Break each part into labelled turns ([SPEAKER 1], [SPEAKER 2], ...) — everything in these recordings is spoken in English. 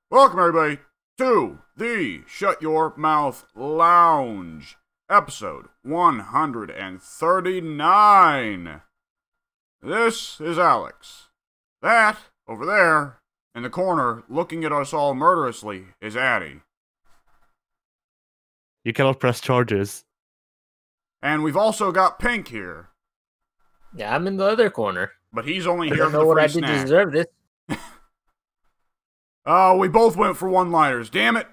[SPEAKER 1] Welcome, everybody, to the Shut Your Mouth Lounge, episode 139. This is Alex. That, over there, in the corner, looking at us all murderously, is Addy.
[SPEAKER 2] You cannot press charges.
[SPEAKER 1] And we've also got Pink here.
[SPEAKER 3] Yeah, I'm in the other corner.
[SPEAKER 1] But he's only
[SPEAKER 3] I
[SPEAKER 1] here
[SPEAKER 3] don't
[SPEAKER 1] for
[SPEAKER 3] know
[SPEAKER 1] the
[SPEAKER 3] what
[SPEAKER 1] free
[SPEAKER 3] I did to
[SPEAKER 1] snack.
[SPEAKER 3] deserve this.
[SPEAKER 1] We both went for one-liners, damn it!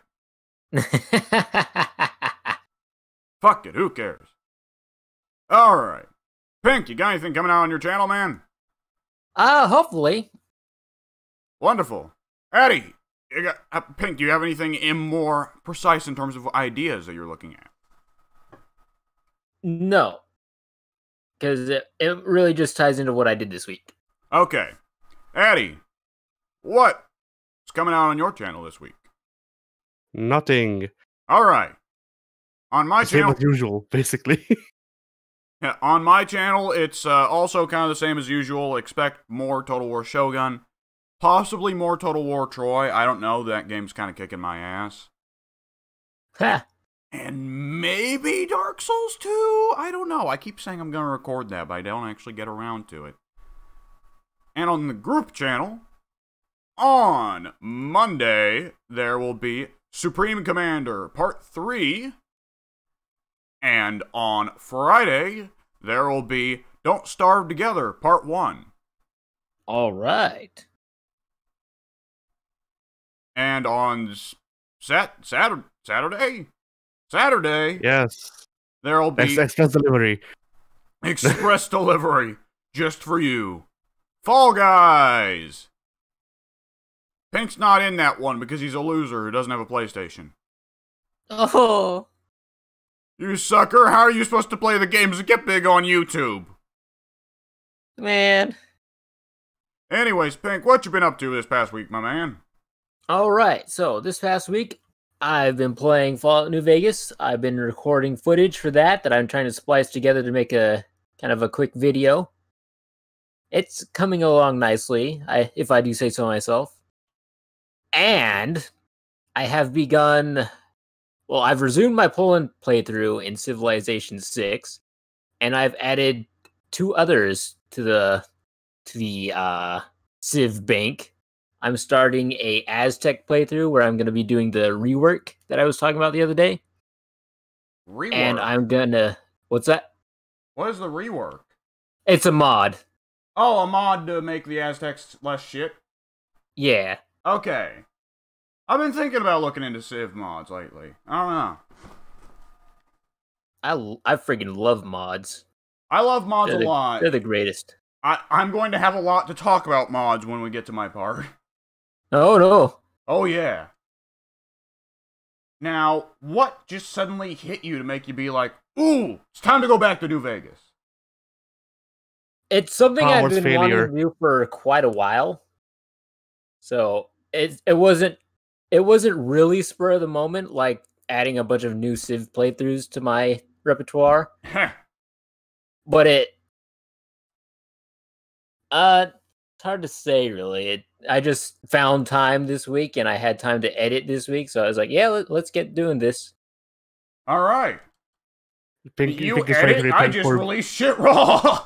[SPEAKER 1] Fuck it, who cares? Alright. Pink, you got anything coming out on your channel, man?
[SPEAKER 3] Hopefully.
[SPEAKER 1] Wonderful. Addy, Pink, do you have anything more precise in terms of ideas that you're looking at?
[SPEAKER 3] No. Because it really just ties into what I did this week.
[SPEAKER 1] Okay. Addy, what's coming out on your channel this week?
[SPEAKER 2] Nothing.
[SPEAKER 1] Alright. On my
[SPEAKER 2] Same
[SPEAKER 1] channel...
[SPEAKER 2] as usual, basically.
[SPEAKER 1] Yeah, on my channel, it's also kind of the same as usual. Expect more Total War Shogun. Possibly more Total War Troy. I don't know. That game's kind of kicking my ass.
[SPEAKER 3] Ha!
[SPEAKER 1] And maybe Dark Souls 2? I don't know. I keep saying I'm going to record that, but I don't actually get around to it. And on the group channel, on Monday, there will be Supreme Commander Part 3. And on Friday, there will be Don't Starve Together Part 1.
[SPEAKER 3] Alright.
[SPEAKER 1] And on Saturday,
[SPEAKER 2] Yes.
[SPEAKER 1] there will be
[SPEAKER 2] Express delivery.
[SPEAKER 1] Express Delivery, just for you. Fall Guys! Pink's not in that one because he's a loser who doesn't have a PlayStation.
[SPEAKER 3] Oh.
[SPEAKER 1] You sucker, how are you supposed to play the games that get big on YouTube?
[SPEAKER 3] Man.
[SPEAKER 1] Anyways, Pink, what you been up to this past week, my man?
[SPEAKER 3] Alright, so this past week, I've been playing Fallout New Vegas. I've been recording footage for that I'm trying to splice together to make a kind of a quick video. It's coming along nicely, if I do say so myself. And I have begun... Well, I've resumed my Poland playthrough in Civilization 6, and I've added 2 others to the Civ bank. I'm starting a Aztec playthrough where I'm going to be doing the rework that I was talking about the other day.
[SPEAKER 1] Rework?
[SPEAKER 3] And I'm gonna... What's that?
[SPEAKER 1] What is the rework?
[SPEAKER 3] It's a mod.
[SPEAKER 1] Oh, a mod to make the Aztecs less shit?
[SPEAKER 3] Yeah.
[SPEAKER 1] Okay. I've been thinking about looking into Civ mods lately. I don't know.
[SPEAKER 3] I freaking love mods.
[SPEAKER 1] I love mods a lot.
[SPEAKER 3] They're the greatest.
[SPEAKER 1] I'm going to have a lot to talk about mods when we get to my part.
[SPEAKER 3] Oh, no.
[SPEAKER 1] Oh, yeah. Now, what just suddenly hit you to make you be like, ooh, it's time to go back to New Vegas?
[SPEAKER 3] It's something I've
[SPEAKER 2] Howard's
[SPEAKER 3] been
[SPEAKER 2] failure.
[SPEAKER 3] wanting to do for quite a while. So, it wasn't really spur of the moment, like adding a bunch of new Civ playthroughs to my repertoire. But it's hard to say, really. I just found time this week, and I had time to edit this week, so I was like, yeah, let's get doing this.
[SPEAKER 1] Alright.
[SPEAKER 2] Pink
[SPEAKER 1] You
[SPEAKER 2] is trying to
[SPEAKER 1] edit? I
[SPEAKER 2] repent
[SPEAKER 1] just
[SPEAKER 2] for...
[SPEAKER 1] released shit raw!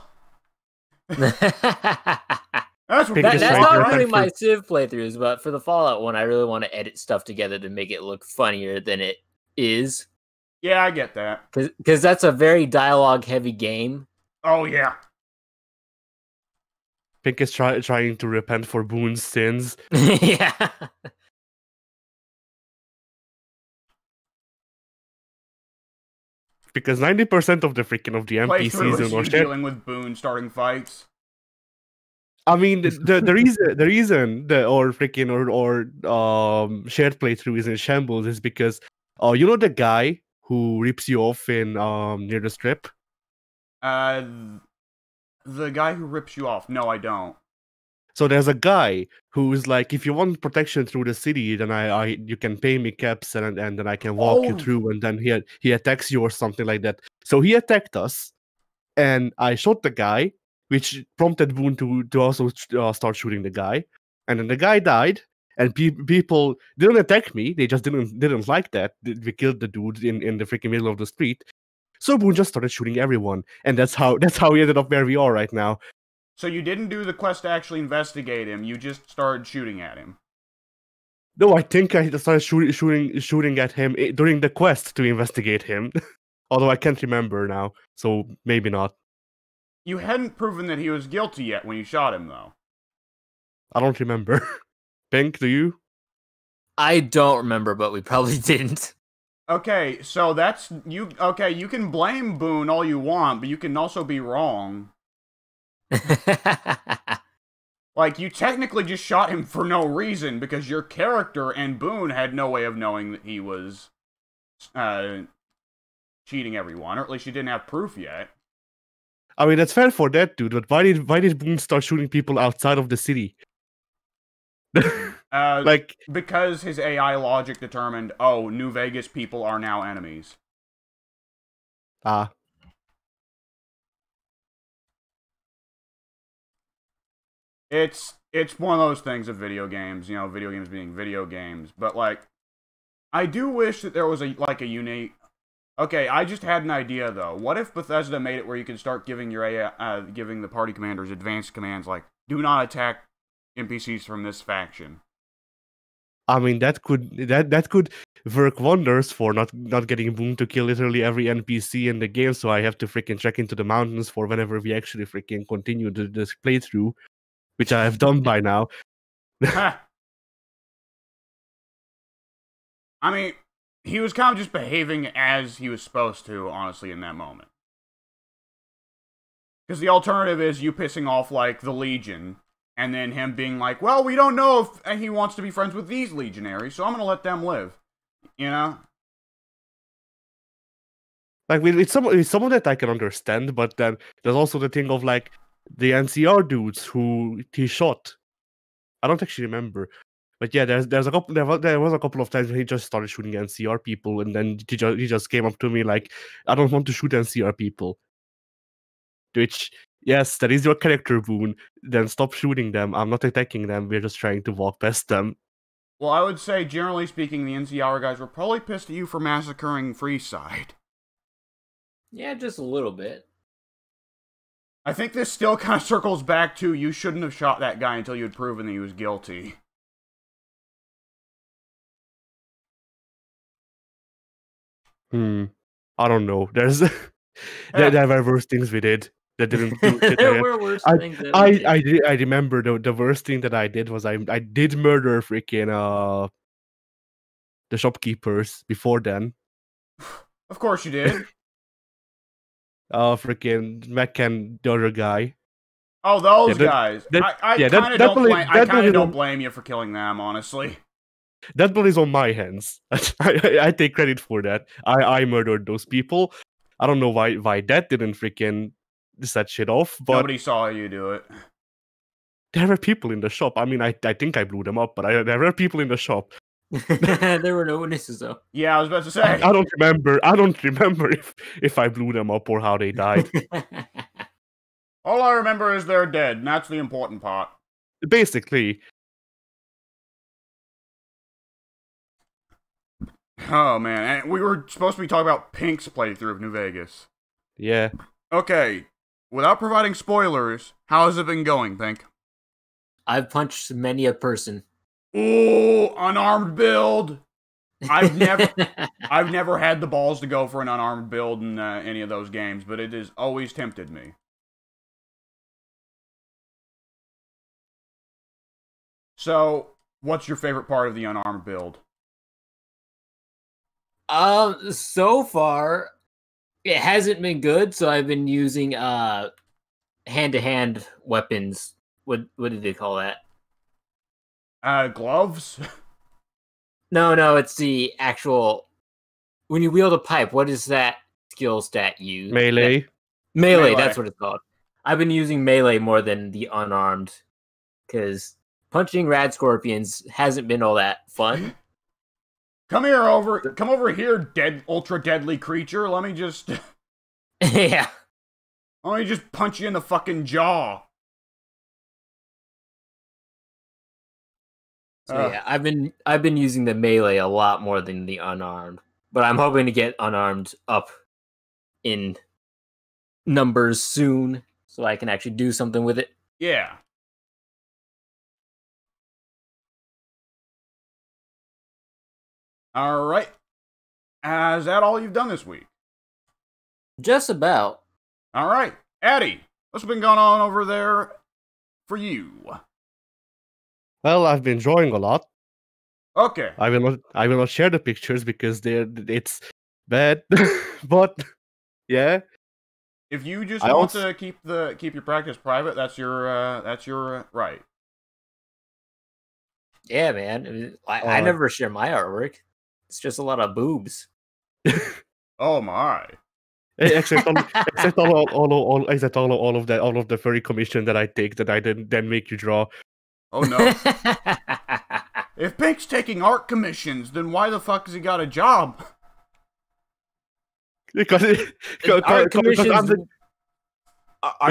[SPEAKER 1] That's what
[SPEAKER 2] Pink
[SPEAKER 3] That's
[SPEAKER 2] is trying to
[SPEAKER 3] not
[SPEAKER 2] repent
[SPEAKER 3] really
[SPEAKER 2] for-
[SPEAKER 3] my Civ playthroughs, but for the Fallout one, I really want to edit stuff together to make it look funnier than it is.
[SPEAKER 1] Yeah, I get that.
[SPEAKER 3] Because that's a very dialogue-heavy game.
[SPEAKER 1] Oh, yeah.
[SPEAKER 2] Pink is trying to repent for Boone's sins.
[SPEAKER 3] Yeah.
[SPEAKER 2] Because 90% of the
[SPEAKER 1] Playthrough
[SPEAKER 2] NPCs
[SPEAKER 1] is
[SPEAKER 2] in
[SPEAKER 1] you
[SPEAKER 2] Oshtet...
[SPEAKER 1] dealing with Boone starting fights.
[SPEAKER 2] I mean, the reason shared playthrough is in shambles is because you know the guy who rips you off in near the strip.
[SPEAKER 1] The guy who rips you off. No, I don't.
[SPEAKER 2] So there's a guy who's like, if you want protection through the city, then you can pay me caps and then I can walk you through, and then he attacks you or something like that. So he attacked us, and I shot the guy, which prompted Boone to also start shooting the guy. And then the guy died, and people didn't attack me. They just didn't like that. We killed the dude in the freaking middle of the street. So Boone just started shooting everyone, and that's how we ended up where we are right now.
[SPEAKER 1] So you didn't do the quest to actually investigate him. You just started shooting at him.
[SPEAKER 2] No, I think I started shooting at him during the quest to investigate him. Although I can't remember now, so maybe not.
[SPEAKER 1] You hadn't proven that he was guilty yet when you shot him, though.
[SPEAKER 2] I don't remember. Pink, do you?
[SPEAKER 3] I don't remember, but we probably didn't.
[SPEAKER 1] Okay, so that's... Okay, you can blame Boone all you want, but you can also be wrong. Like, you technically just shot him for no reason, because your character and Boone had no way of knowing that he was cheating everyone, or at least you didn't have proof yet.
[SPEAKER 2] I mean, that's fair for that dude, but why did Boone start shooting people outside of the city?
[SPEAKER 1] Because his AI logic determined, oh, New Vegas people are now enemies.
[SPEAKER 2] Ah.
[SPEAKER 1] It's one of those things of video games, video games being video games, but, like, I do wish that there was a unique... Okay, I just had an idea, though. What if Bethesda made it where you could start giving your AI, giving the party commanders advanced commands like, do not attack NPCs from this faction?
[SPEAKER 2] I mean, that could work wonders for not getting Boone to kill literally every NPC in the game, so I have to freaking trek into the mountains for whenever we actually freaking continue this playthrough. Which I have done by now.
[SPEAKER 1] I mean, he was kind of just behaving as he was supposed to, honestly, in that moment. Because the alternative is you pissing off, like, the Legion, and then him being like, well, we don't know if he wants to be friends with these legionaries, so I'm going to let them live. You know?
[SPEAKER 2] Like, it's some of that I can understand, but then there's also the thing of, like, the NCR dudes who he shot. I don't actually remember, but yeah, there was a couple of times when he just started shooting NCR people, and then he just came up to me like, "I don't want to shoot NCR people." Which, yes, that is your character, Boone. Then stop shooting them. I'm not attacking them. We're just trying to walk past them.
[SPEAKER 1] Well, I would say, generally speaking, the NCR guys were probably pissed at you for massacring Freeside.
[SPEAKER 3] Yeah, just a little bit.
[SPEAKER 1] I think this still kind of circles back to you shouldn't have shot that guy until you had proven that he was guilty.
[SPEAKER 2] I don't know. There were worse things we did that didn't do.
[SPEAKER 3] There were worse things that we did.
[SPEAKER 2] I remember the worst thing that I did was I did murder freaking the shopkeepers before then.
[SPEAKER 1] Of course you did.
[SPEAKER 2] Freaking Mac and the other guy.
[SPEAKER 1] Oh, those guys. I kind of don't blame you for killing them, honestly.
[SPEAKER 2] That blood is on my hands. I take credit for that. I murdered those people. I don't know why that didn't freaking set shit off, but
[SPEAKER 1] nobody saw you do it.
[SPEAKER 2] There were people in the shop. I mean, I think I blew them up, but there were people in the shop.
[SPEAKER 3] There were no witnesses, though.
[SPEAKER 1] Yeah, I was about to say.
[SPEAKER 2] I don't remember if I blew them up or how they died.
[SPEAKER 1] All I remember is they're dead, and that's the important part.
[SPEAKER 2] Basically.
[SPEAKER 1] Oh, man. And we were supposed to be talking about Pink's playthrough of New Vegas.
[SPEAKER 2] Yeah.
[SPEAKER 1] Okay. Without providing spoilers, how has it been going, Pink?
[SPEAKER 3] I've punched many a person.
[SPEAKER 1] Ooh, unarmed build. I've never had the balls to go for an unarmed build in any of those games, but it has always tempted me. So, what's your favorite part of the unarmed build?
[SPEAKER 3] So far, it hasn't been good, so I've been using hand-to-hand weapons. What did they call that?
[SPEAKER 1] Gloves?
[SPEAKER 3] No, it's the actual... When you wield a pipe, what is that skill stat use?
[SPEAKER 2] Melee.
[SPEAKER 3] Melee, that's what it's called. I've been using melee more than the unarmed, because punching rad scorpions hasn't been all that fun.
[SPEAKER 1] Come over here, ultra deadly creature. Let me just...
[SPEAKER 3] Yeah.
[SPEAKER 1] Let me just punch you in the fucking jaw.
[SPEAKER 3] So yeah, I've been using the melee a lot more than the unarmed, but I'm hoping to get unarmed up in numbers soon, so I can actually do something with it.
[SPEAKER 1] Yeah. All right. Is that all you've done this week?
[SPEAKER 3] Just about.
[SPEAKER 1] All right. Eddie, what's been going on over there for you?
[SPEAKER 2] Well, I've been drawing a lot.
[SPEAKER 1] Okay.
[SPEAKER 2] I will not share the pictures because it's bad. But yeah,
[SPEAKER 1] If you just
[SPEAKER 2] I
[SPEAKER 1] want
[SPEAKER 2] also-
[SPEAKER 1] to keep your practice private, that's your right.
[SPEAKER 3] Yeah, man. I never share my artwork. It's just a lot of boobs.
[SPEAKER 1] Oh my.
[SPEAKER 2] except all of the furry commission that I take that I then make you draw.
[SPEAKER 1] Oh no. If Pink's taking art commissions, then why the fuck has he got a job?
[SPEAKER 2] Because
[SPEAKER 3] Art commissions are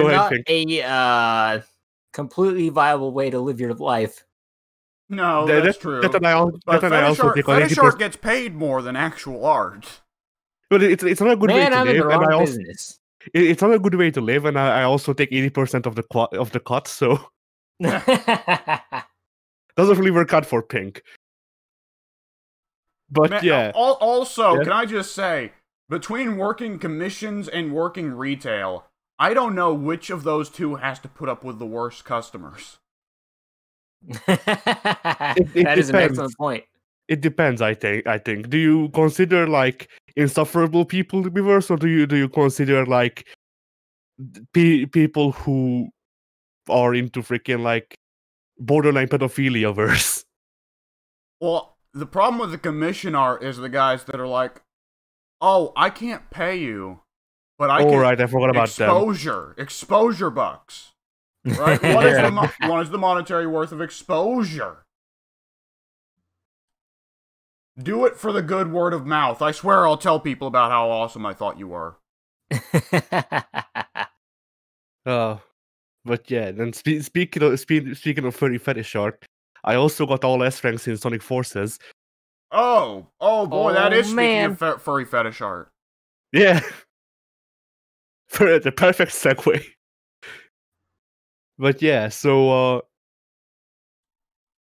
[SPEAKER 2] Go ahead,
[SPEAKER 3] not
[SPEAKER 2] Pink.
[SPEAKER 3] a completely viable way to live your life.
[SPEAKER 1] No, that's true. But fetish art gets paid more than actual art.
[SPEAKER 2] But it's not a good way to
[SPEAKER 3] I'm
[SPEAKER 2] live,
[SPEAKER 3] in the wrong
[SPEAKER 2] and
[SPEAKER 3] business.
[SPEAKER 2] it's not a good way to live, and I also take 80% of the cut, so doesn't really work out for Pink. But
[SPEAKER 1] Man,
[SPEAKER 2] yeah.
[SPEAKER 1] Also, can I just say, between working commissions and working retail, I don't know which of those two has to put up with the worst customers.
[SPEAKER 3] That is an excellent point.
[SPEAKER 2] It depends, I think. Do you consider like insufferable people to be worse, or do you consider like people who are into freaking like borderline pedophilia worse?
[SPEAKER 1] Well, the problem with the commission art is the guys that are like, "Oh, I can't pay you, but I can."
[SPEAKER 2] Right, I forgot about
[SPEAKER 1] exposure bucks. Right? What is the monetary worth of exposure? Do it for the good word of mouth. I swear I'll tell people about how awesome I thought you were.
[SPEAKER 2] But yeah, then speaking of furry fetish art, I also got all S ranks in Sonic Forces.
[SPEAKER 1] Oh boy, that is
[SPEAKER 3] man.
[SPEAKER 1] speaking of furry fetish art.
[SPEAKER 2] Yeah. For the perfect segue. But yeah, so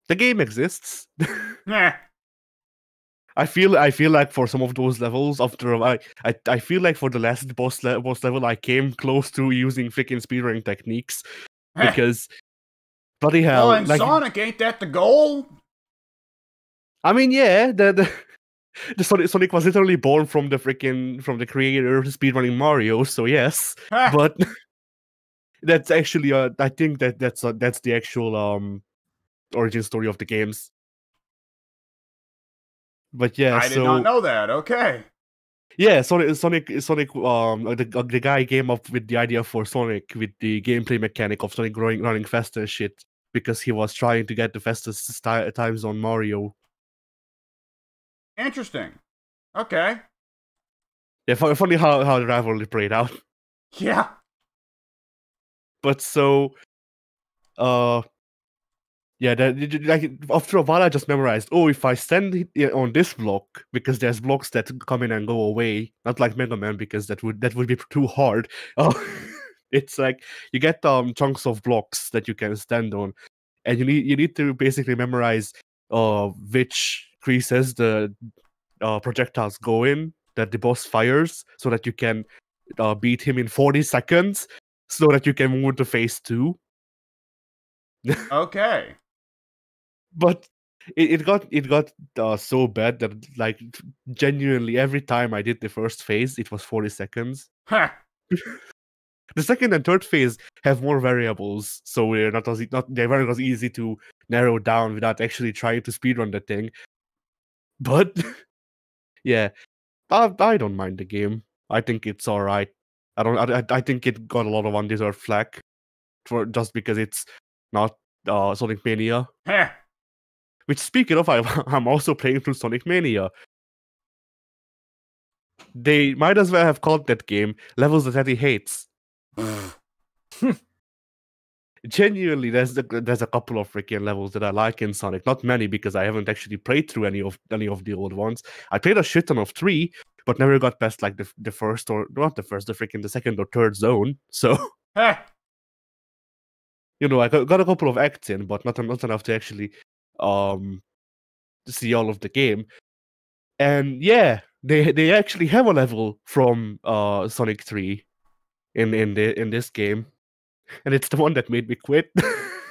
[SPEAKER 2] the game exists.
[SPEAKER 1] Nah.
[SPEAKER 2] I feel like for some of those levels, after I feel like for the last boss level, I came close to using freaking speedrunning techniques because bloody hell.
[SPEAKER 1] Well, in Sonic, ain't that the goal?
[SPEAKER 2] I mean, yeah, the Sonic was literally born from the creator of speedrunning Mario, so yes, but that's actually I think that's the actual origin story of the games. But yeah,
[SPEAKER 1] I did not know that. Okay.
[SPEAKER 2] Yeah, Sonic. The guy came up with the idea for Sonic with the gameplay mechanic of Sonic running faster and shit because he was trying to get the fastest times on Mario.
[SPEAKER 1] Interesting. Okay.
[SPEAKER 2] Yeah, funny how the rivalry played out.
[SPEAKER 1] Yeah.
[SPEAKER 2] But so, yeah, like after a while, I just memorized. Oh, if I stand on this block, because there's blocks that come in and go away, not like Mega Man, because that would be too hard. Oh, it's like you get chunks of blocks that you can stand on, and you need to basically memorize which creases the projectiles go in that the boss fires, so that you can beat him in 40 seconds, so that you can move to phase 2.
[SPEAKER 1] Okay.
[SPEAKER 2] But it got so bad that like genuinely every time I did the first phase, it was 40 seconds.
[SPEAKER 1] Huh.
[SPEAKER 2] The second and third phase have more variables, so they weren't as easy to narrow down without actually trying to speedrun the thing. But yeah, I don't mind the game. I think it's all right. I think it got a lot of undeserved flack for just because it's not Sonic Mania.
[SPEAKER 1] Huh.
[SPEAKER 2] Which, speaking of, I'm also playing through Sonic Mania. They might as well have called that game Levels That Eddie Hates. genuinely, there's a couple of freaking levels that I like in Sonic. Not many because I haven't actually played through any of the old ones. I played a shit ton of 3, but never got past like the first or not the first, the second or third zone. So
[SPEAKER 1] Heh.
[SPEAKER 2] I got a couple of acts in, but not enough to actually see all of the game. And yeah, they actually have a level from Sonic 3 in this game, and it's the one that made me quit.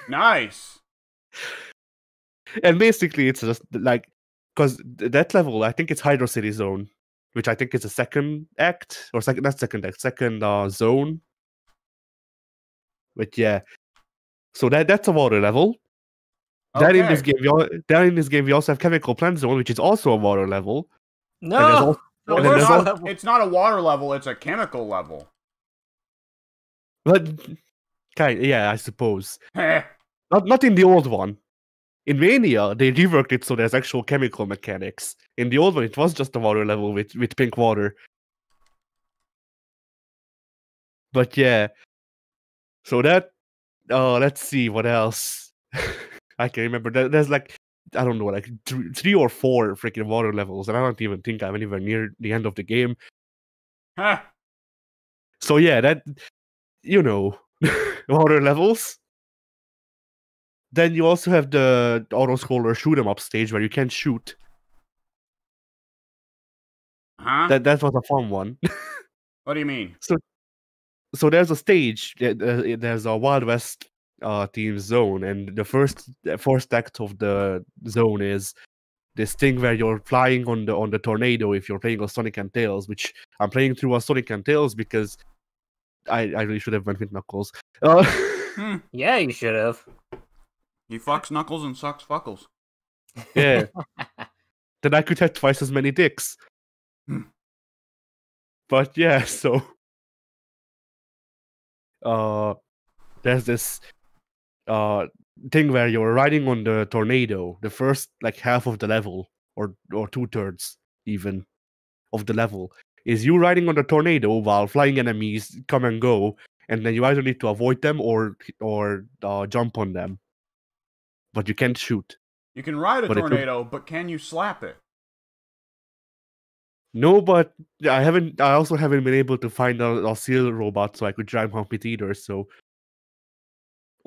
[SPEAKER 1] Nice.
[SPEAKER 2] And basically, it's just like because that level, I think it's Hydro City Zone, which I think is the second act or second zone. But yeah, so that's a water level. Then in this
[SPEAKER 1] Okay.
[SPEAKER 2] game, we also have Chemical Plant Zone, which is also a water level.
[SPEAKER 3] No.
[SPEAKER 2] And there's also,
[SPEAKER 1] Well,
[SPEAKER 2] and then
[SPEAKER 1] it's
[SPEAKER 2] there's
[SPEAKER 1] not,
[SPEAKER 2] also,
[SPEAKER 1] it's not a water level, it's a chemical level.
[SPEAKER 2] but yeah, I suppose
[SPEAKER 1] Heh.
[SPEAKER 2] not in the old one. In Mania, they reworked it so there's actual chemical mechanics. In the old one, it was just a water level with pink water. But yeah, so that let's see what else. I can remember. There's like I don't know, like 3 or 4 freaking water levels, and I don't even think I'm anywhere near the end of the game.
[SPEAKER 1] Heh.
[SPEAKER 2] So yeah, that water levels. Then you also have the auto-scroller shoot 'em up stage where you can shoot.
[SPEAKER 1] Huh?
[SPEAKER 2] That was a fun one.
[SPEAKER 1] What do you mean?
[SPEAKER 2] So there's a stage. There's a Wild West team zone, and the first act of the zone is this thing where you're flying on the tornado if you're playing on Sonic and Tails, which I'm playing through on Sonic and Tails because I really should have went with Knuckles.
[SPEAKER 3] Yeah, you should have.
[SPEAKER 1] He fucks Knuckles and sucks Fuckles.
[SPEAKER 2] Yeah. Then I could have twice as many dicks. But yeah, so there's this thing where you're riding on the tornado, the first like half of the level, or 2/3 even of the level, is you riding on the tornado while flying enemies come and go, and then you either need to avoid them or jump on them. But you can't shoot.
[SPEAKER 1] You can ride a
[SPEAKER 2] But
[SPEAKER 1] tornado, but can you slap it?
[SPEAKER 2] No, but I also haven't been able to find a seal robot so I could try and hump it either, so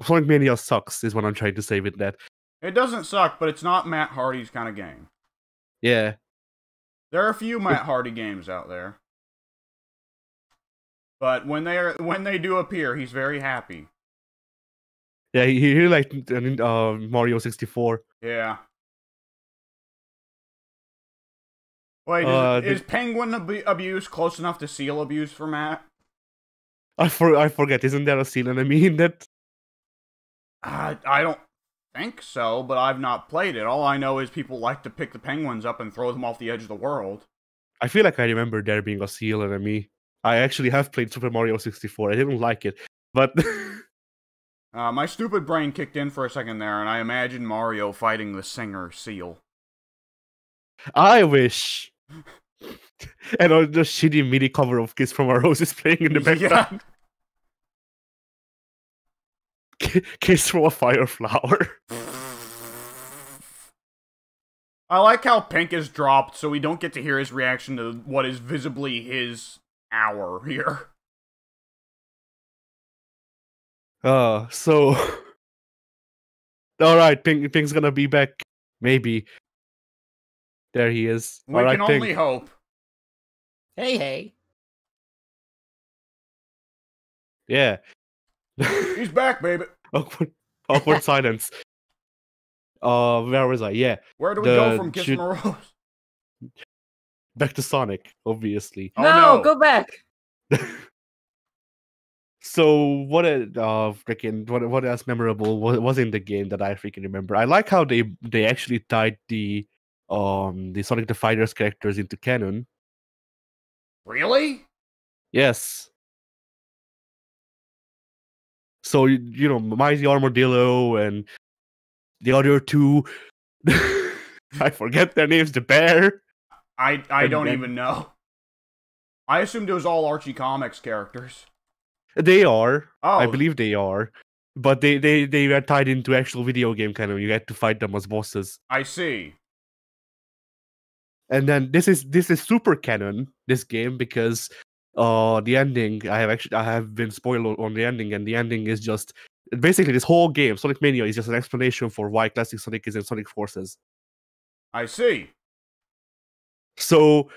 [SPEAKER 2] Sonic Mania sucks, is what I'm trying to say with that.
[SPEAKER 1] It doesn't suck, but it's not Matt Hardy's kind of game.
[SPEAKER 2] Yeah.
[SPEAKER 1] There are a few Matt Hardy games out there. But when they do appear, he's very happy.
[SPEAKER 2] Yeah, he like Mario 64.
[SPEAKER 1] Yeah. Wait, is penguin abuse close enough to seal abuse for Matt?
[SPEAKER 2] I forget, isn't there a seal enemy in that?
[SPEAKER 1] I don't think so, but I've not played it. All I know is people like to pick the penguins up and throw them off the edge of the world.
[SPEAKER 2] I feel like I remember there being a seal enemy. I actually have played Super Mario 64. I didn't like it, but
[SPEAKER 1] my stupid brain kicked in for a second there, and I imagined Mario fighting the singer seal.
[SPEAKER 2] I wish. And on the shitty MIDI cover of Kiss from a Rose is playing in the background. Yeah. Kiss from a Fire Flower.
[SPEAKER 1] I like how Pink is dropped, so we don't get to hear his reaction to what is visibly his hour here.
[SPEAKER 2] So alright, Pink's gonna be back. Maybe. There he is.
[SPEAKER 1] We can only hope.
[SPEAKER 3] Hey.
[SPEAKER 2] Yeah.
[SPEAKER 1] He's back, baby.
[SPEAKER 2] Awkward silence. Where was I? Yeah.
[SPEAKER 1] Where do we go from Kiss from a Rose?
[SPEAKER 2] Back to Sonic, obviously.
[SPEAKER 1] Oh,
[SPEAKER 3] no,
[SPEAKER 1] no,
[SPEAKER 3] go back.
[SPEAKER 2] So what else memorable was in the game that I freaking remember? I like how they actually tied the Sonic the Fighters characters into canon.
[SPEAKER 1] Really?
[SPEAKER 2] Yes. So Mighty Armadillo and the other two, I forget their names. The bear.
[SPEAKER 1] I don't even know. I assumed it was all Archie Comics characters.
[SPEAKER 2] They are.
[SPEAKER 1] Oh.
[SPEAKER 2] I believe they are. but they were tied into actual video game canon. You had to fight them as bosses.
[SPEAKER 1] I see.
[SPEAKER 2] And then this is super canon, this game, because the ending, I have been spoiled on the ending, and the ending is just basically this whole game, Sonic Mania, is just an explanation for why Classic Sonic is in Sonic Forces.
[SPEAKER 1] I see.
[SPEAKER 2] So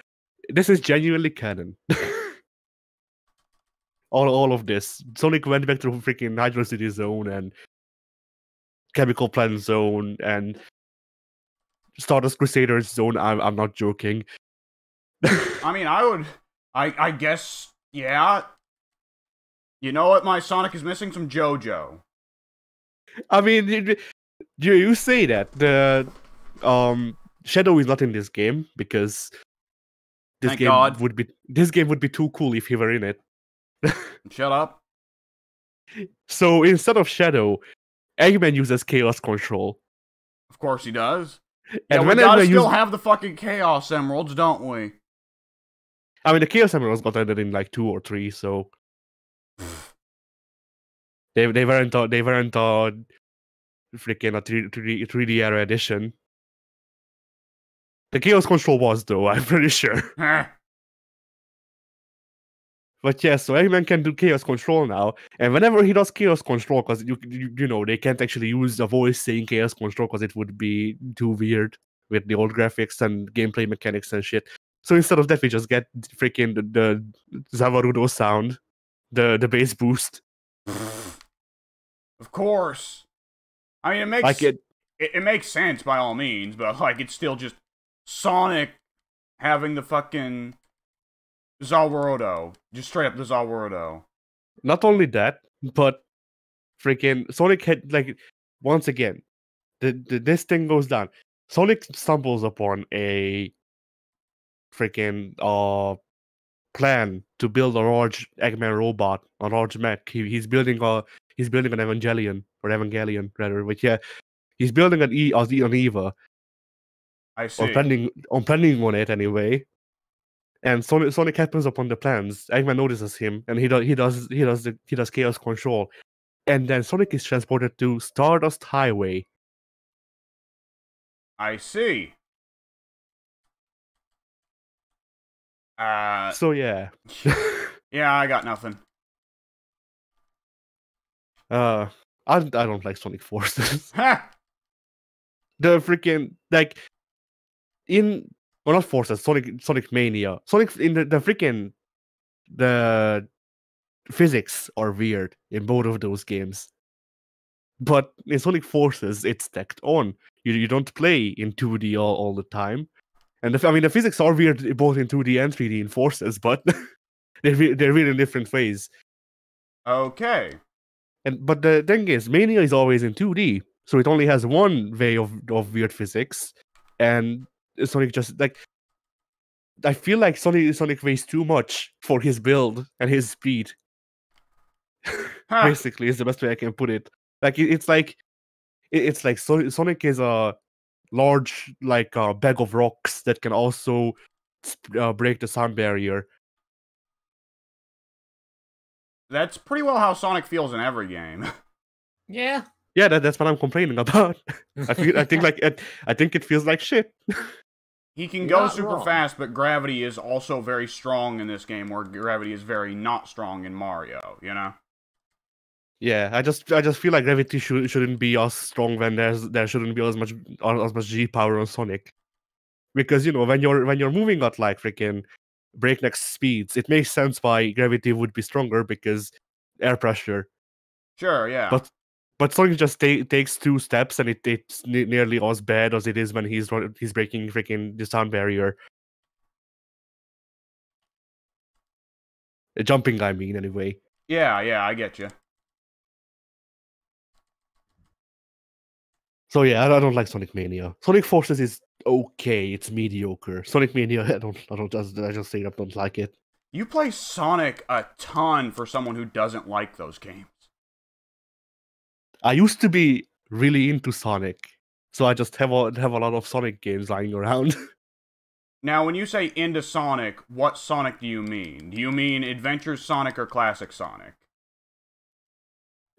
[SPEAKER 2] this is genuinely canon. all of this. Sonic went back to freaking Hydro City Zone and Chemical Plant Zone and Stardust Crusaders Zone. I'm not joking.
[SPEAKER 1] I mean, I guess, yeah. You know what? My Sonic is missing some JoJo.
[SPEAKER 2] I mean, you say that the Shadow is not in this game because this
[SPEAKER 1] Thank
[SPEAKER 2] game
[SPEAKER 1] God.
[SPEAKER 2] would be too cool if he were in it.
[SPEAKER 1] Shut up.
[SPEAKER 2] So instead of Shadow, Eggman uses Chaos Control.
[SPEAKER 1] Of course he does.
[SPEAKER 2] And
[SPEAKER 1] Yeah, we
[SPEAKER 2] when
[SPEAKER 1] gotta
[SPEAKER 2] Eggman
[SPEAKER 1] still have the fucking Chaos Emeralds, don't we?
[SPEAKER 2] I mean, the Chaos Emeralds got added in like 2 or 3, so they weren't freaking a 3D era edition. The Chaos Control was, though, I'm pretty sure. But yeah, so Eggman can do Chaos Control now, and whenever he does Chaos Control, because you know they can't actually use the voice saying Chaos Control because it would be too weird with the old graphics and gameplay mechanics and shit. So instead of that, we just get freaking the Zavarudo sound, the bass boost.
[SPEAKER 1] Of course. I mean, it makes sense by all means, but like it's still just Sonic having the fucking Zawarudo, just straight up the Zawarudo.
[SPEAKER 2] Not only that, but freaking Sonic had like once again, this thing goes down. Sonic stumbles upon a freaking plan to build a large Eggman robot, a large mech. He's building an Evangelion rather. But yeah, he's building an Eva.
[SPEAKER 1] I see.
[SPEAKER 2] Or planning on it anyway. And Sonic happens upon the plans. Eggman notices him, and he does Chaos Control, and then Sonic is transported to Stardust Highway.
[SPEAKER 1] I see.
[SPEAKER 2] So yeah.
[SPEAKER 1] Yeah, I got nothing.
[SPEAKER 2] I don't like Sonic Forces.
[SPEAKER 1] Ha!
[SPEAKER 2] The freaking like not Forces, Sonic Mania. Sonic in the freaking the physics are weird in both of those games. But in Sonic Forces, it's stacked on. You don't play in 2D all the time. And the physics are weird both in 2D and 3D in Forces, but they're weird in different ways.
[SPEAKER 1] Okay.
[SPEAKER 2] But the thing is, Mania is always in 2D, so it only has one way of weird physics, and Sonic just like I feel like Sonic weighs too much for his build and his speed. Basically, is the best way I can put it. Like it's like Sonic is a large bag of rocks that can also break the sound barrier.
[SPEAKER 1] That's pretty well how Sonic feels in every game.
[SPEAKER 3] Yeah.
[SPEAKER 2] Yeah, that's what I'm complaining about. I think it feels like shit.
[SPEAKER 1] He can go super fast, but gravity is also very strong in this game, where gravity is very not strong in Mario, you know?
[SPEAKER 2] Yeah, I just feel like gravity shouldn't be as strong when there shouldn't be as much G power on Sonic, because you know when you're moving at like freaking breakneck speeds, it makes sense why gravity would be stronger because air pressure.
[SPEAKER 1] Sure, yeah.
[SPEAKER 2] But Sonic just takes 2 steps and it's nearly as bad as it is when he's breaking freaking the sound barrier. Jumping, I mean, anyway.
[SPEAKER 1] Yeah, I get you.
[SPEAKER 2] So yeah, I don't like Sonic Mania. Sonic Forces is okay, it's mediocre. Sonic Mania, I just straight up don't like it.
[SPEAKER 1] You play Sonic a ton for someone who doesn't like those games.
[SPEAKER 2] I used to be really into Sonic, so I just have a lot of Sonic games lying around.
[SPEAKER 1] Now, when you say into Sonic, what Sonic do you mean? Do you mean Adventure Sonic or Classic Sonic?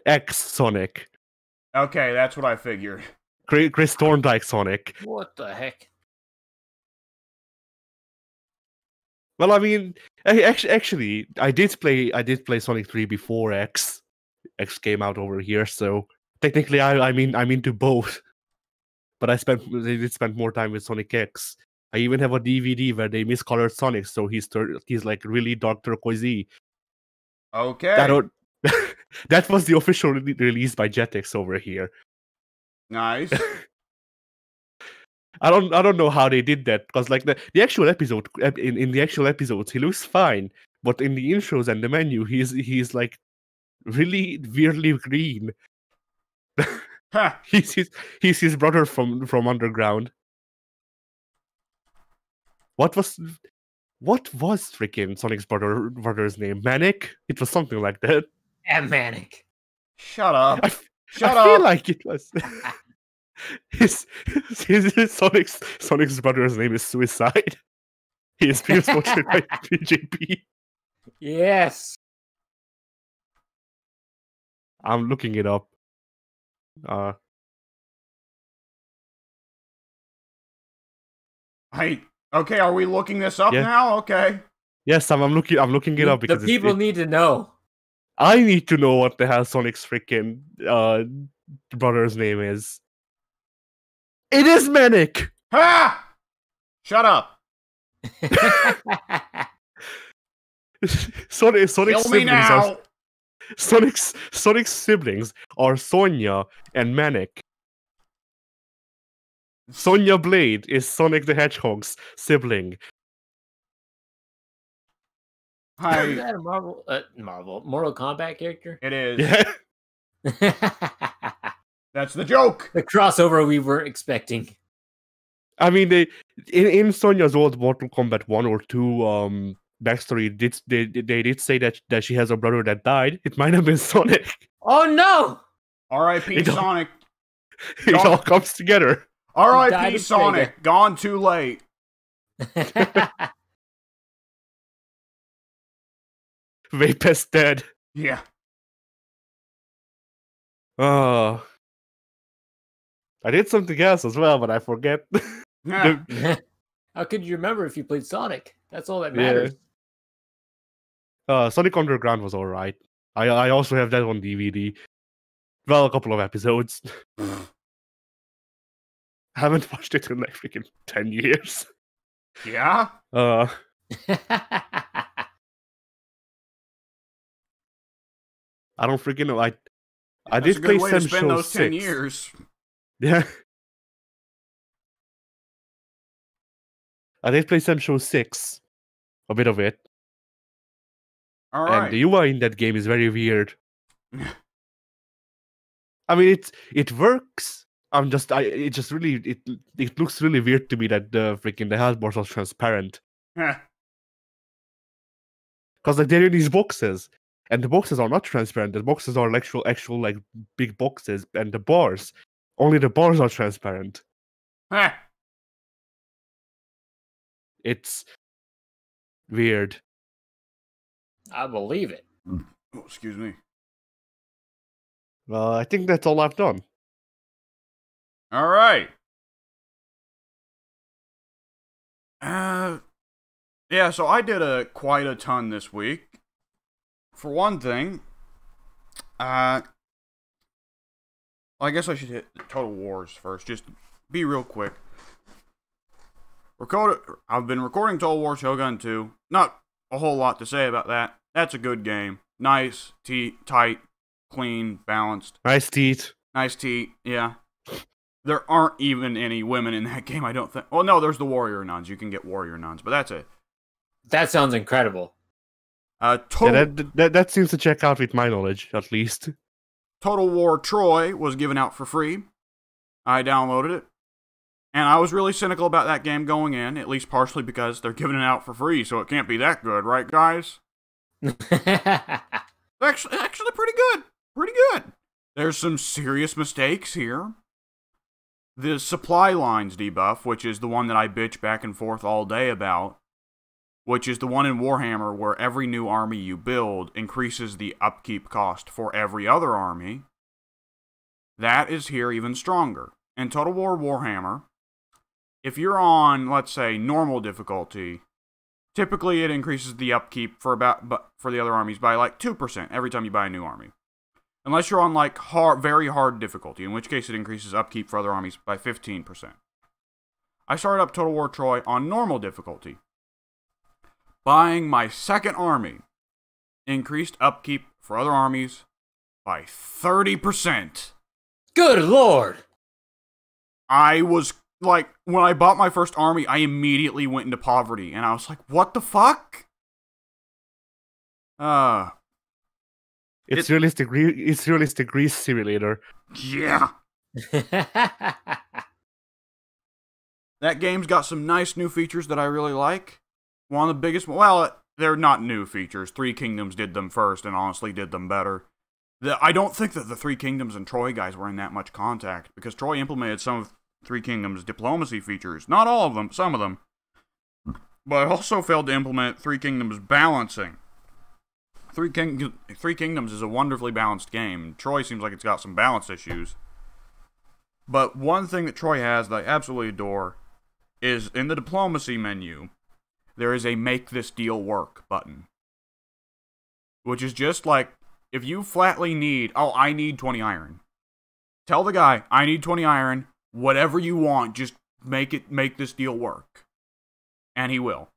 [SPEAKER 2] X Sonic.
[SPEAKER 1] Okay, that's what I figured.
[SPEAKER 2] Chris Thorndike Sonic.
[SPEAKER 3] What the heck?
[SPEAKER 2] Well, I mean, actually, I did play Sonic 3 before X came out over here, so technically, I'm into both. But they did spend more time with Sonic X. I even have a DVD where they miscolored Sonic, so he's like really dark turquoisey.
[SPEAKER 1] Okay.
[SPEAKER 2] That was the official release by Jetix over here.
[SPEAKER 1] Nice.
[SPEAKER 2] I don't know how they did that, because like the actual episode in the actual episodes he looks fine, but in the intros and the menu he's like really weirdly green.
[SPEAKER 1] Ha.
[SPEAKER 2] He's his brother from Underground. What was freaking Sonic's brother's name? Manic? It was something like that.
[SPEAKER 3] And Manic.
[SPEAKER 1] Shut up. Shut
[SPEAKER 2] I
[SPEAKER 1] up.
[SPEAKER 2] feel like it was. his Sonic's brother's name is Suicide. He is being sponsored by BJP.
[SPEAKER 3] Yes.
[SPEAKER 2] I'm looking it up.
[SPEAKER 1] Okay, are we looking this up now? Okay.
[SPEAKER 2] Yes, I'm looking it up because
[SPEAKER 3] the people need to know.
[SPEAKER 2] I need to know what the hell Sonic's freaking brother's name is. It is Manic.
[SPEAKER 1] Ha! Shut up.
[SPEAKER 2] Sonic's
[SPEAKER 1] Kill me
[SPEAKER 2] siblings
[SPEAKER 1] now.
[SPEAKER 2] are Sonic's siblings are Sonya and Manic. Sonya Blade is Sonic the Hedgehog's sibling.
[SPEAKER 3] Is that a Mortal Kombat character?
[SPEAKER 1] It is.
[SPEAKER 2] Yeah.
[SPEAKER 1] That's the joke.
[SPEAKER 3] The crossover we weren't expecting.
[SPEAKER 2] I mean, they in Sonya's old Mortal Kombat 1 or 2 backstory, they did say that she has a brother that died. It might have been Sonic.
[SPEAKER 3] Oh no!
[SPEAKER 1] R.I.P. Sonic.
[SPEAKER 2] It all comes together.
[SPEAKER 1] R.I.P. Sonic. Gone too late.
[SPEAKER 2] Vape's dead.
[SPEAKER 1] Yeah.
[SPEAKER 2] Oh. I did something else as well, but I forget.
[SPEAKER 1] Yeah.
[SPEAKER 3] How could you remember if you played Sonic? That's all that matters.
[SPEAKER 2] Sonic Underground was alright. I also have that on DVD. Well, a couple of episodes. Haven't watched it in like freaking 10 years.
[SPEAKER 1] Yeah?
[SPEAKER 2] I don't freaking know. I
[SPEAKER 1] That's
[SPEAKER 2] did
[SPEAKER 1] a
[SPEAKER 2] play
[SPEAKER 1] good way to
[SPEAKER 2] Sam
[SPEAKER 1] spend
[SPEAKER 2] Show
[SPEAKER 1] those
[SPEAKER 2] 6.
[SPEAKER 1] 10 years.
[SPEAKER 2] Yeah. I did play Sam Show 6. A bit of it.
[SPEAKER 1] Alright.
[SPEAKER 2] And the UI in that game is very weird. I mean, it works. It looks really weird to me that the health bars are transparent. Because like they're in these boxes, and the boxes are not transparent. The boxes are actual like big boxes, and only the bars are transparent. It's weird.
[SPEAKER 3] I believe it.
[SPEAKER 1] Oh, excuse me.
[SPEAKER 2] Well, I think that's all I've done.
[SPEAKER 1] All right. Yeah, so I did quite a ton this week. For one thing, I guess I should hit Total Wars first. Just be real quick. I've been recording Total War Shogun 2. Not a whole lot to say about that. That's a good game. Nice, tight, clean, balanced.
[SPEAKER 2] Nice teeth.
[SPEAKER 1] Nice teeth, yeah. There aren't even any women in that game, I don't think. Well, no, there's the warrior nuns. You can get warrior nuns, but that's it.
[SPEAKER 3] That sounds incredible.
[SPEAKER 2] That seems to check out with my knowledge, at least.
[SPEAKER 1] Total War Troy was given out for free. I downloaded it. And I was really cynical about that game going in, at least partially because they're giving it out for free, so it can't be that good, right, guys? Actually pretty good. Pretty good. There's some serious mistakes here. The supply lines debuff, which is the one that I bitch back and forth all day about, which is the one in Warhammer where every new army you build increases the upkeep cost for every other army, that is here even stronger. In Total War Warhammer, if you're on, let's say, normal difficulty, typically it increases the upkeep for the other armies by like 2% every time you buy a new army. Unless you're on like very hard difficulty, in which case it increases upkeep for other armies by 15%. I started up Total War Troy on normal difficulty. Buying my second army increased upkeep for other armies by 30%.
[SPEAKER 3] Good lord!
[SPEAKER 1] I was like, when I bought my first army, I immediately went into poverty, and I was like, what the fuck?
[SPEAKER 2] It's realistic Grease simulator.
[SPEAKER 1] Yeah. That game's got some nice new features that I really like. One of the biggest, well, they're not new features. Three Kingdoms did them first and honestly did them better. I don't think that the Three Kingdoms and Troy guys were in that much contact, because Troy implemented some of Three Kingdoms' diplomacy features. Not all of them, some of them. But also failed to implement Three Kingdoms' balancing. Three Kingdoms is a wonderfully balanced game. Troy seems like it's got some balance issues. But one thing that Troy has that I absolutely adore is in the diplomacy menu, there is a make this deal work button. Which is just like, if you flatly need, oh, I need 20 iron. Tell the guy, I need 20 iron, whatever you want, just make this deal work. And he will.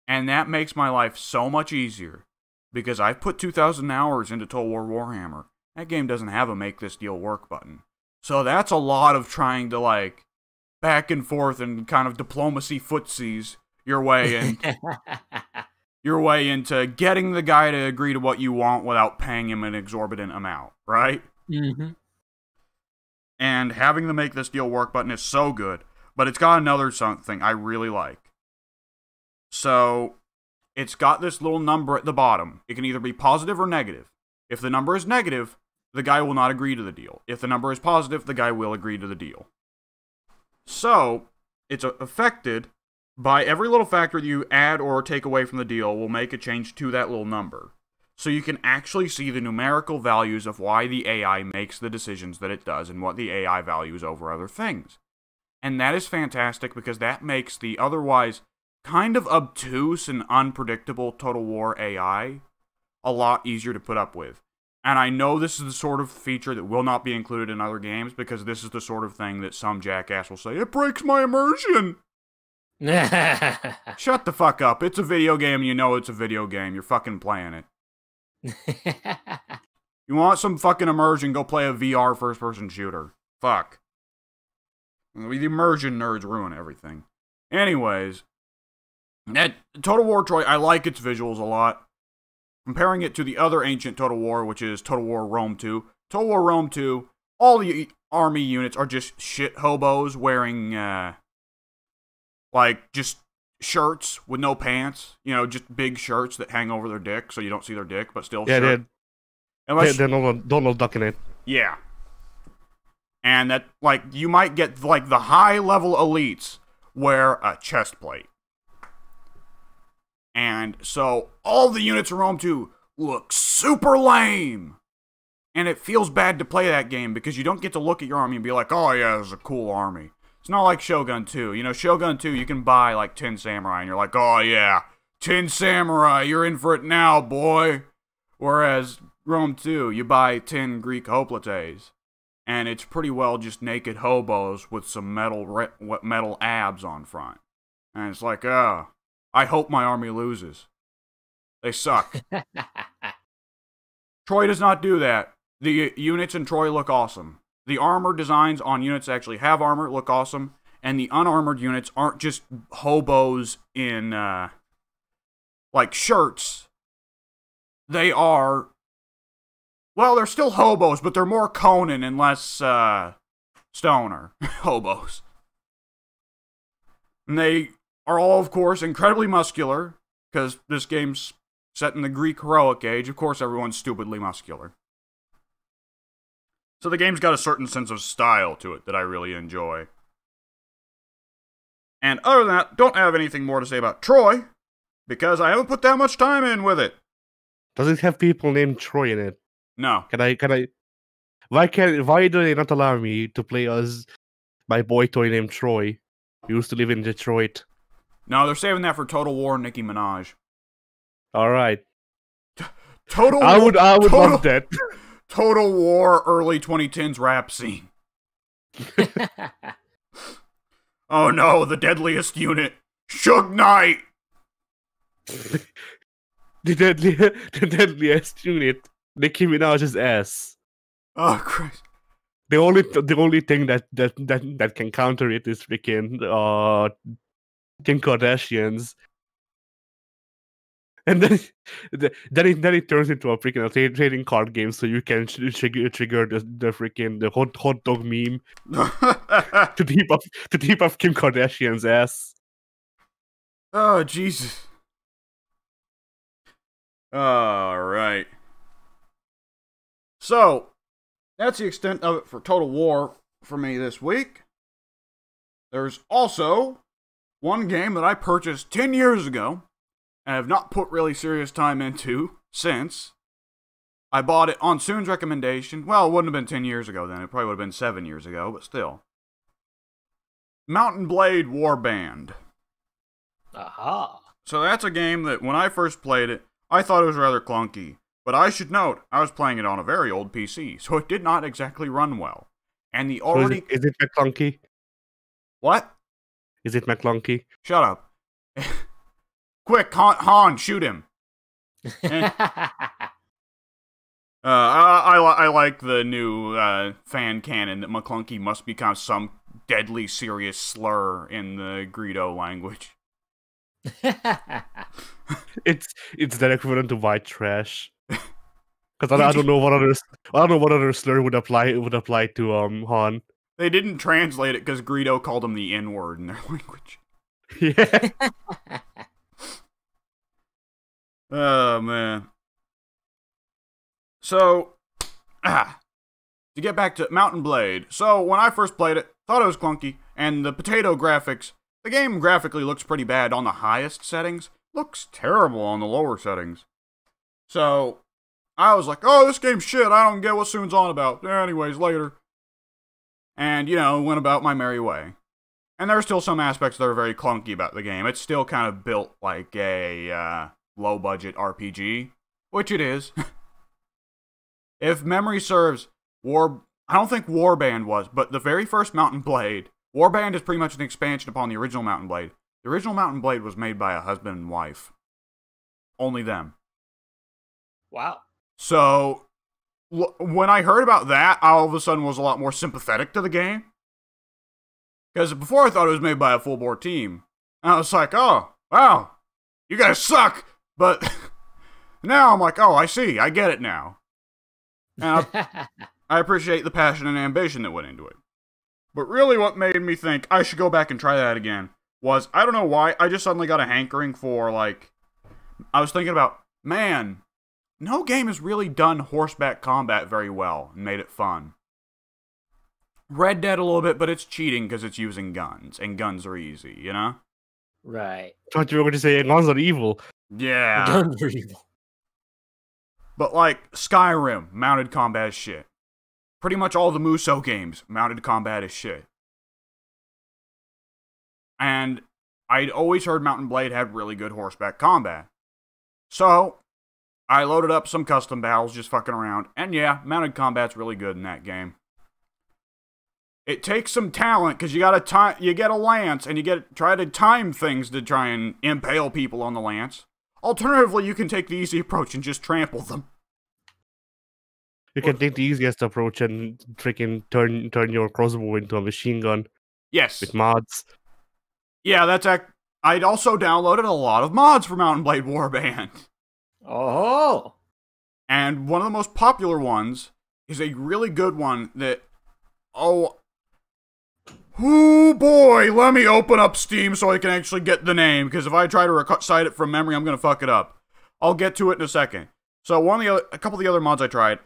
[SPEAKER 1] And that makes my life so much easier, because I've put 2,000 hours into Total War Warhammer. That game doesn't have a make this deal work button. So that's a lot of trying to, like, back and forth and kind of diplomacy footsies your way into getting the guy to agree to what you want without paying him an exorbitant amount, right?
[SPEAKER 3] Mm-hmm.
[SPEAKER 1] And having the make this deal work button is so good, but it's got another something I really like. So, it's got this little number at the bottom. It can either be positive or negative. If the number is negative, the guy will not agree to the deal. If the number is positive, the guy will agree to the deal. So, it's affected by every little factor that you add or take away from the deal will make a change to that little number. So you can actually see the numerical values of why the AI makes the decisions that it does and what the AI values over other things. And that is fantastic because that makes the otherwise kind of obtuse and unpredictable Total War AI a lot easier to put up with. And I know this is the sort of feature that will not be included in other games because this is the sort of thing that some jackass will say, it breaks my immersion! Shut the fuck up. It's a video game, you know it's a video game. You're fucking playing it. You want some fucking immersion, go play a VR first-person shooter. Fuck. The immersion nerds ruin everything. Anyways, Total War Troy, I like its visuals a lot. Comparing it to the other ancient Total War, which is Total War Rome 2. Total War Rome 2, all the army units are just shit hobos wearing, like, just shirts with no pants. You know, just big shirts that hang over their dick so you don't see their dick, but still shirt.
[SPEAKER 2] They're Donald Duck in it.
[SPEAKER 1] Yeah. And that, like, you might get, like, the high-level elites wear a chest plate. And so, all the units in Rome 2 look super lame. And it feels bad to play that game because you don't get to look at your army and be like, oh yeah, this is a cool army. It's not like Shogun 2. You know, Shogun 2, you can buy like 10 samurai and you're like, oh yeah, 10 samurai, you're in for it now, boy. Whereas Rome 2, you buy 10 Greek hoplites. And it's pretty well just naked hobos with some metal abs on front. And it's like, I hope my army loses. They suck. Troy does not do that. The units in Troy look awesome. The armor designs on units that actually have armor look awesome. And the unarmored units aren't just hobos in, like, shirts. They are... Well, they're still hobos, but they're more Conan and less, stoner hobos. And they are all, of course, incredibly muscular, because this game's set in the Greek heroic age. Of course, everyone's stupidly muscular. So the game's got a certain sense of style to it that I really enjoy. And other than that, don't have anything more to say about Troy, because I haven't put that much time in with it.
[SPEAKER 2] Does it have people named Troy in it?
[SPEAKER 1] No.
[SPEAKER 2] Can I? Why do they not allow me to play as my boy toy named Troy, who used to live in Detroit?
[SPEAKER 1] No, they're saving that for Total War and Nicki Minaj.
[SPEAKER 2] All right.
[SPEAKER 1] I
[SPEAKER 2] would love that.
[SPEAKER 1] Total War early 2010s rap scene. Oh no, the deadliest unit. Suge Knight!
[SPEAKER 2] the deadliest unit. Nicki Minaj's ass.
[SPEAKER 1] Oh Christ.
[SPEAKER 2] The only thing that can counter it is freaking Kim Kardashians. And then it turns into a freaking trading card game, so you can trigger the freaking the hot dog meme to deep up Kim Kardashian's ass.
[SPEAKER 1] Oh Jesus! All right. So that's the extent of it for Total War for me this week. There's also one game that I purchased 10 years ago and have not put really serious time into since. I bought it on Soon's recommendation. Well, it wouldn't have been 10 years ago then. It probably would have been 7 years ago, but still. Mountain Blade Warband.
[SPEAKER 3] Aha.
[SPEAKER 1] So that's a game that when I first played it, I thought it was rather clunky. But I should note, I was playing it on a very old PC, so it did not exactly run well. And the already...
[SPEAKER 2] So is it McClunky?
[SPEAKER 1] What?
[SPEAKER 2] Is it McClunky?
[SPEAKER 1] Shut up. Quick, Han, shoot him. I like the new fan canon that McClunky must become some deadly serious slur in the Greedo language.
[SPEAKER 2] It's the equivalent to white trash. Because I don't know what other slur would apply to Han.
[SPEAKER 1] They didn't translate it because Greedo called him the N-word in their language.
[SPEAKER 2] Yeah.
[SPEAKER 1] Oh man. So, to get back to Mountain Blade. So when I first played it, thought it was clunky, and the potato graphics. The game graphically looks pretty bad on the highest settings. Looks terrible on the lower settings. So, I was like, oh, this game's shit. I don't get what Soon's on about. Anyways, later. And, went about my merry way. And there are still some aspects that are very clunky about the game. It's still kind of built like a low-budget RPG, which it is. If memory serves, I don't think Warband was, but the very first Mountain Blade, Warband is pretty much an expansion upon the original Mountain Blade. The original Mountain Blade was made by a husband and wife. Only them.
[SPEAKER 3] Wow.
[SPEAKER 1] So, when I heard about that, I all of a sudden was a lot more sympathetic to the game. Because before I thought it was made by a full-bore team. And I was like, oh, wow, you guys suck. But now I'm like, oh, I see, I get it now. And I appreciate the passion and ambition that went into it. But really what made me think I should go back and try that again was, I don't know why, I just suddenly got a hankering for, I was thinking about, man, no game has really done horseback combat very well and made it fun. Red Dead a little bit, but it's cheating because it's using guns, and guns are easy, you know?
[SPEAKER 3] Right.
[SPEAKER 2] I thought you were going to say guns are evil.
[SPEAKER 1] Yeah.
[SPEAKER 3] Guns are evil.
[SPEAKER 1] But Skyrim, mounted combat is shit. Pretty much all the Musou games, mounted combat is shit. And I'd always heard Mountain Blade had really good horseback combat. So, I loaded up some custom battles just fucking around, and yeah, mounted combat's really good in that game. It takes some talent, because you get a lance, and try to time things to try and impale people on the lance. Alternatively, you can take the easy approach and just trample them.
[SPEAKER 2] You can take the easiest approach and freaking turn your crossbow into a machine gun.
[SPEAKER 1] Yes.
[SPEAKER 2] With mods.
[SPEAKER 1] Yeah, I'd also downloaded a lot of mods for Mountain Blade Warband.
[SPEAKER 3] Oh.
[SPEAKER 1] And one of the most popular ones is a really good one that, oh boy, let me open up Steam so I can actually get the name, because if I try to recite it from memory, I'm going to fuck it up. I'll get to it in a second. So a couple of the other mods I tried.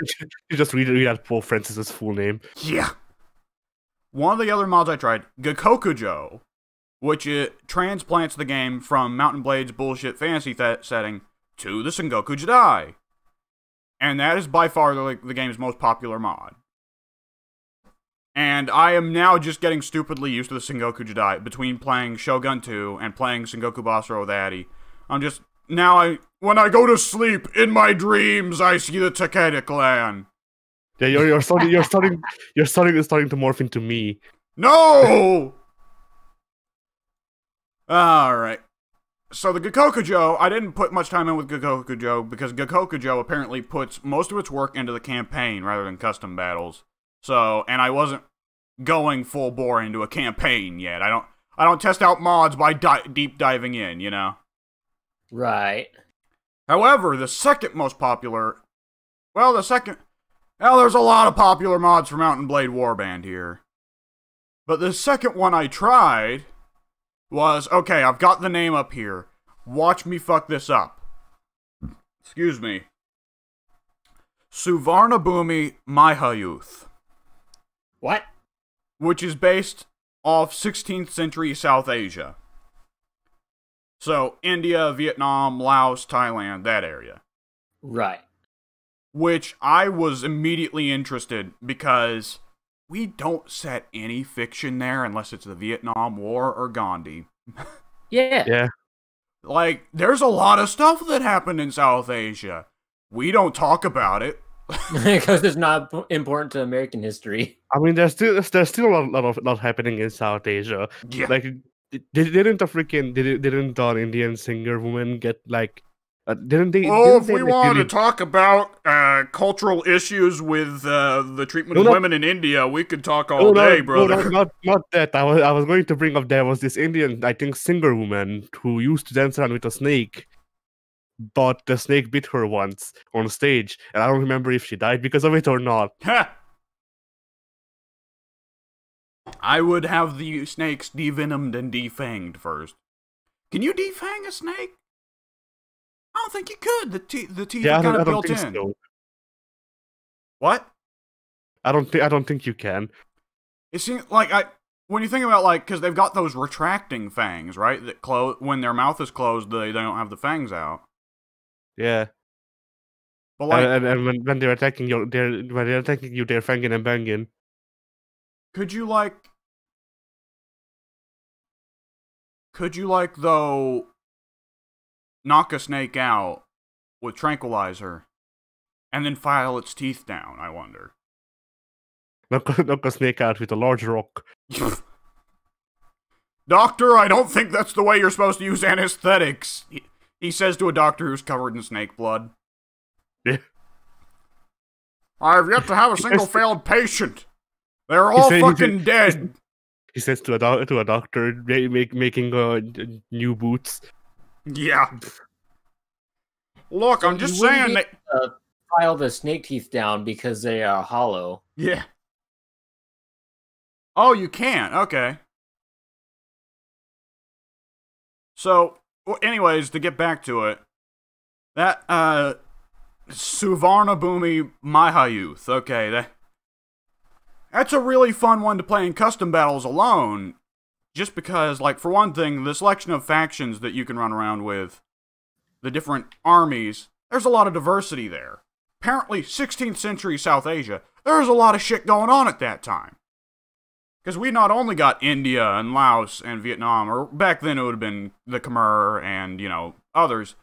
[SPEAKER 2] You just read out Paul Francis's full name.
[SPEAKER 1] Yeah. One of the other mods I tried, Gakokujo, which it transplants the game from Mountain Blade's bullshit fantasy setting to the Sengoku Jidai. And that is by far the game's most popular mod. And I am now just getting stupidly used to the Sengoku Jidai between playing Shogun 2 and playing Sengoku Basara with Addy. I'm just, now when I go to sleep, in my dreams, I see the Takeda clan.
[SPEAKER 2] Yeah, you're starting to morph into me.
[SPEAKER 1] No! Alright. So the Gakokujo, I didn't put much time in with Gakokujo because Gakokujo apparently puts most of its work into the campaign rather than custom battles. So, and I wasn't going full bore into a campaign yet. I don't test out mods by deep diving in, you know?
[SPEAKER 3] Right.
[SPEAKER 1] However, the second most popular, there's a lot of popular mods for Mountain Blade Warband here. But the second one I tried was, okay, I've got the name up here. Watch me fuck this up. Excuse me. Suvarnabhumi Mahayuth.
[SPEAKER 3] What?
[SPEAKER 1] Which is based off 16th century South Asia. So, India, Vietnam, Laos, Thailand, that area.
[SPEAKER 3] Right.
[SPEAKER 1] Which I was immediately interested because we don't set any fiction there unless it's the Vietnam War or Gandhi.
[SPEAKER 3] Yeah.
[SPEAKER 2] Yeah.
[SPEAKER 1] Like, there's a lot of stuff that happened in South Asia. We don't talk about it.
[SPEAKER 3] Because it's not important to American history.
[SPEAKER 2] I mean, there's still a lot happening in South Asia.
[SPEAKER 1] Yeah.
[SPEAKER 2] Like, didn't an Indian singer woman get like? Didn't they?
[SPEAKER 1] Oh,
[SPEAKER 2] didn't
[SPEAKER 1] if
[SPEAKER 2] they,
[SPEAKER 1] we
[SPEAKER 2] like,
[SPEAKER 1] wanted
[SPEAKER 2] really-
[SPEAKER 1] to talk about cultural issues with the treatment of women in India, we could talk all day, brother.
[SPEAKER 2] Not that. I was going to bring up there was this Indian, I think, singer woman who used to dance around with a snake, but the snake bit her once on stage, and I don't remember if she died because of it or not.
[SPEAKER 1] Ha! I would have the snakes devenomed and defanged first. Can you defang a snake? I don't think you could. The teeth
[SPEAKER 2] Yeah,
[SPEAKER 1] are kind
[SPEAKER 2] I
[SPEAKER 1] of
[SPEAKER 2] don't
[SPEAKER 1] built
[SPEAKER 2] think
[SPEAKER 1] in.
[SPEAKER 2] so.
[SPEAKER 1] What?
[SPEAKER 2] I don't think you can.
[SPEAKER 1] It seems like when you think about because they've got those retracting fangs, right? That close when their mouth is closed, they don't have the fangs out.
[SPEAKER 2] Yeah.
[SPEAKER 1] But like,
[SPEAKER 2] And when they're attacking you, they're fanging and banging.
[SPEAKER 1] could you though knock a snake out with tranquilizer and then file its teeth down? I wonder.
[SPEAKER 2] Knock a snake out with a large rock.
[SPEAKER 1] Doctor, I don't think that's the way you're supposed to use anesthetics. He says to a doctor who's covered in snake blood.
[SPEAKER 2] Yeah.
[SPEAKER 1] I've yet to have a single failed patient. They're all fucking dead.
[SPEAKER 2] He says to a doctor making new boots.
[SPEAKER 1] Yeah. Look, I'm just saying that.
[SPEAKER 3] File the snake teeth down because they are hollow.
[SPEAKER 1] Yeah. Oh, you can. Okay. So, anyways, to get back to it, that Suvarnabhumi Mahayuth. Okay, that's a really fun one to play in custom battles alone. Just because, for one thing, the selection of factions that you can run around with, the different armies, there's a lot of diversity there. Apparently, 16th century South Asia, there's a lot of shit going on at that time. Because we not only got India and Laos and Vietnam, or back then it would have been the Khmer and, others.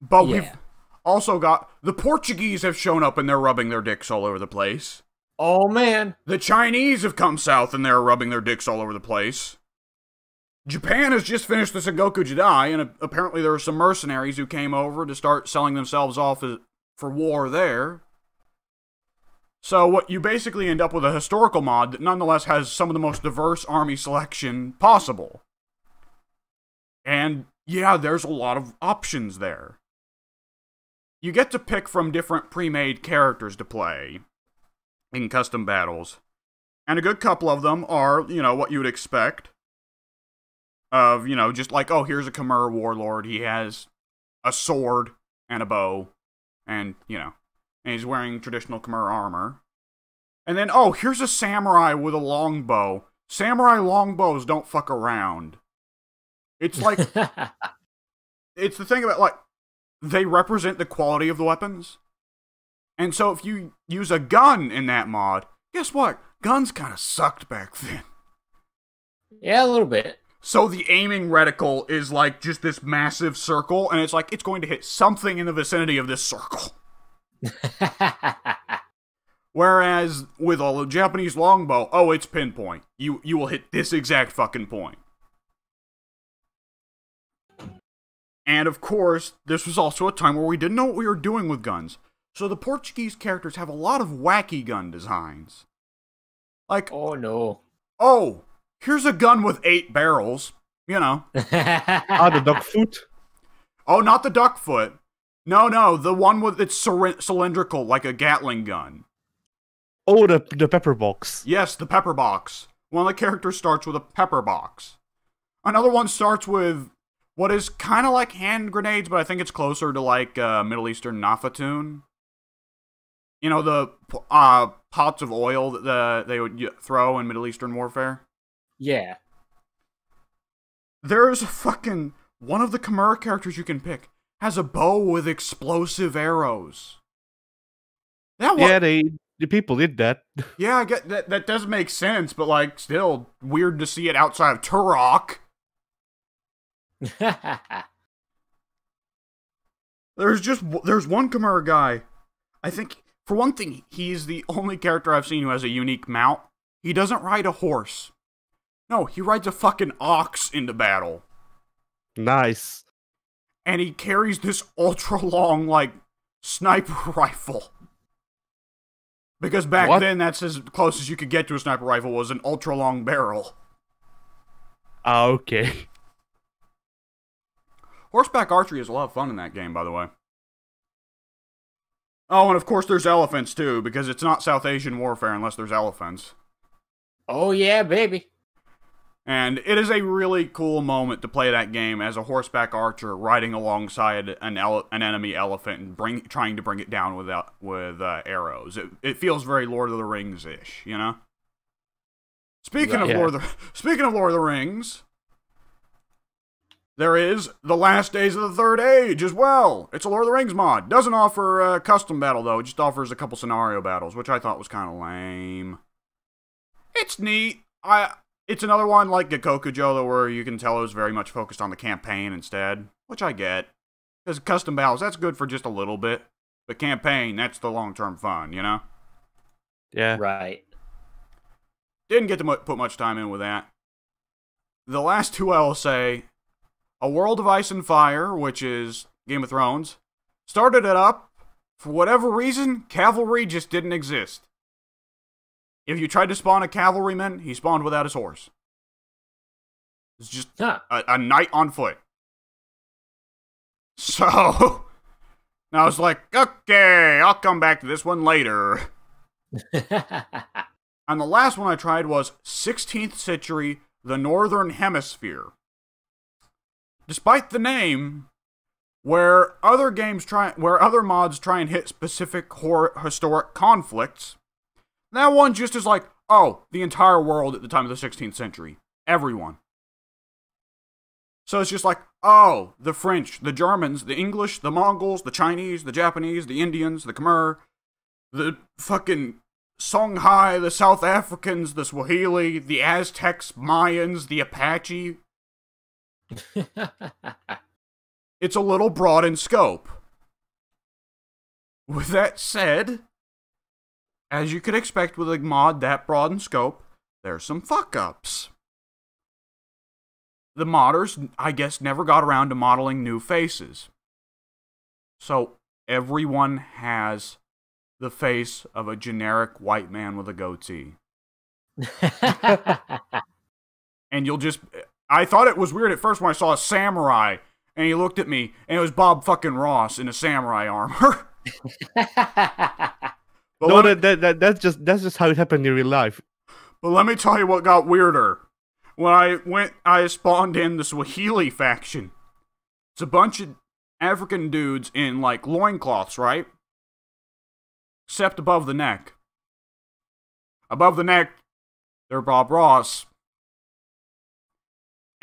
[SPEAKER 1] But we've also got, the Portuguese have shown up and they're rubbing their dicks all over the place.
[SPEAKER 3] Oh, man.
[SPEAKER 1] The Chinese have come south and they're rubbing their dicks all over the place. Japan has just finished the Sengoku Jidai, and apparently there are some mercenaries who came over to start selling themselves off for war there. So what you basically end up with a historical mod that nonetheless has some of the most diverse army selection possible. And yeah, there's a lot of options there. You get to pick from different pre-made characters to play in custom battles. And a good couple of them are, what you would expect. Of, just oh, here's a Khmer warlord. He has a sword and a bow. And, and he's wearing traditional Khmer armor. And then, oh, here's a samurai with a long bow. samurai longbows don't fuck around. It's like, it's the thing about, like, they represent the quality of the weapons. And so if you use a gun in that mod, guess what? Guns kind of sucked back then.
[SPEAKER 3] Yeah, a little bit.
[SPEAKER 1] So the aiming reticle is like just this massive circle, and it's like, it's going to hit something in the vicinity of this circle. Whereas with a Japanese longbow, oh, it's pinpoint. You will hit this exact fucking point. And of course, this was also a time where we didn't know what we were doing with guns. So the Portuguese characters have a lot of wacky gun designs. Like,
[SPEAKER 3] oh no.
[SPEAKER 1] Oh, here's a gun with 8 barrels. You know.
[SPEAKER 2] The duck foot?
[SPEAKER 1] Oh, not the duck foot. No, the one with it's cylindrical, like a Gatling gun.
[SPEAKER 2] Oh, the pepper box.
[SPEAKER 1] Yes, the pepper box. One of the characters starts with a pepper box. Another one starts with what is kind of like hand grenades, but I think it's closer to like Middle Eastern Nafatoon. You know, the pots of oil that they would throw in Middle Eastern warfare?
[SPEAKER 3] Yeah.
[SPEAKER 1] There's a fucking... One of the Chimera characters you can pick has a bow with explosive arrows.
[SPEAKER 2] Yeah, the people did that.
[SPEAKER 1] Yeah, I get that. That does make sense, but like, still weird to see it outside of Turok. There's one Chimera guy. I think, for one thing, he's the only character I've seen who has a unique mount. He doesn't ride a horse. No, he rides a fucking ox into battle.
[SPEAKER 2] Nice.
[SPEAKER 1] And he carries this ultra-long, like, sniper rifle. Because back then, that's as close as you could get to a sniper rifle, was an ultra-long barrel.
[SPEAKER 2] Okay.
[SPEAKER 1] Horseback archery is a lot of fun in that game, by the way. Oh, and of course there's elephants, too, because it's not South Asian warfare unless there's elephants.
[SPEAKER 3] Oh, yeah, baby.
[SPEAKER 1] And it is a really cool moment to play that game as a horseback archer riding alongside an enemy elephant and trying to bring it down with arrows. It feels very Lord of the Rings-ish, you know? Speaking of Lord of the Rings, there is The Last Days of the Third Age as well. It's a Lord of the Rings mod. Doesn't offer a custom battle, though. It just offers a couple scenario battles, which I thought was kind of lame. It's neat. It's another one like Gikokujo, though, where you can tell it was very much focused on the campaign instead, which I get. Because custom battles, that's good for just a little bit. But campaign, that's the long-term fun, you know?
[SPEAKER 2] Yeah.
[SPEAKER 3] Right.
[SPEAKER 1] Didn't get to put much time in with that. The last two I will say, A World of Ice and Fire, which is Game of Thrones, started it up. For whatever reason, cavalry just didn't exist. If you tried to spawn a cavalryman, he spawned without his horse. It's just a knight on foot. So, I was like, okay, I'll come back to this one later. And the last one I tried was 16th Century, the Northern Hemisphere. Despite the name, where other mods try and hit specific historic conflicts, that one just is like, oh, the entire world at the time of the 16th century. Everyone. So it's just like, oh, the French, the Germans, the English, the Mongols, the Chinese, the Japanese, the Indians, the Khmer, the fucking Songhai, the South Africans, the Swahili, the Aztecs, Mayans, the Apache. It's a little broad in scope. With that said, as you could expect with a mod that broad in scope, there's some fuck-ups. The modders, I guess, never got around to modeling new faces. So, everyone has the face of a generic white man with a goatee. And you'll just... I thought it was weird at first when I saw a samurai, and he looked at me, and it was Bob fucking Ross in a samurai armor.
[SPEAKER 2] No, that's just how it happened in real life.
[SPEAKER 1] But let me tell you what got weirder. When I spawned in the Swahili faction. It's a bunch of African dudes in, like, loincloths, right? Except above the neck. Above the neck, they're Bob Ross.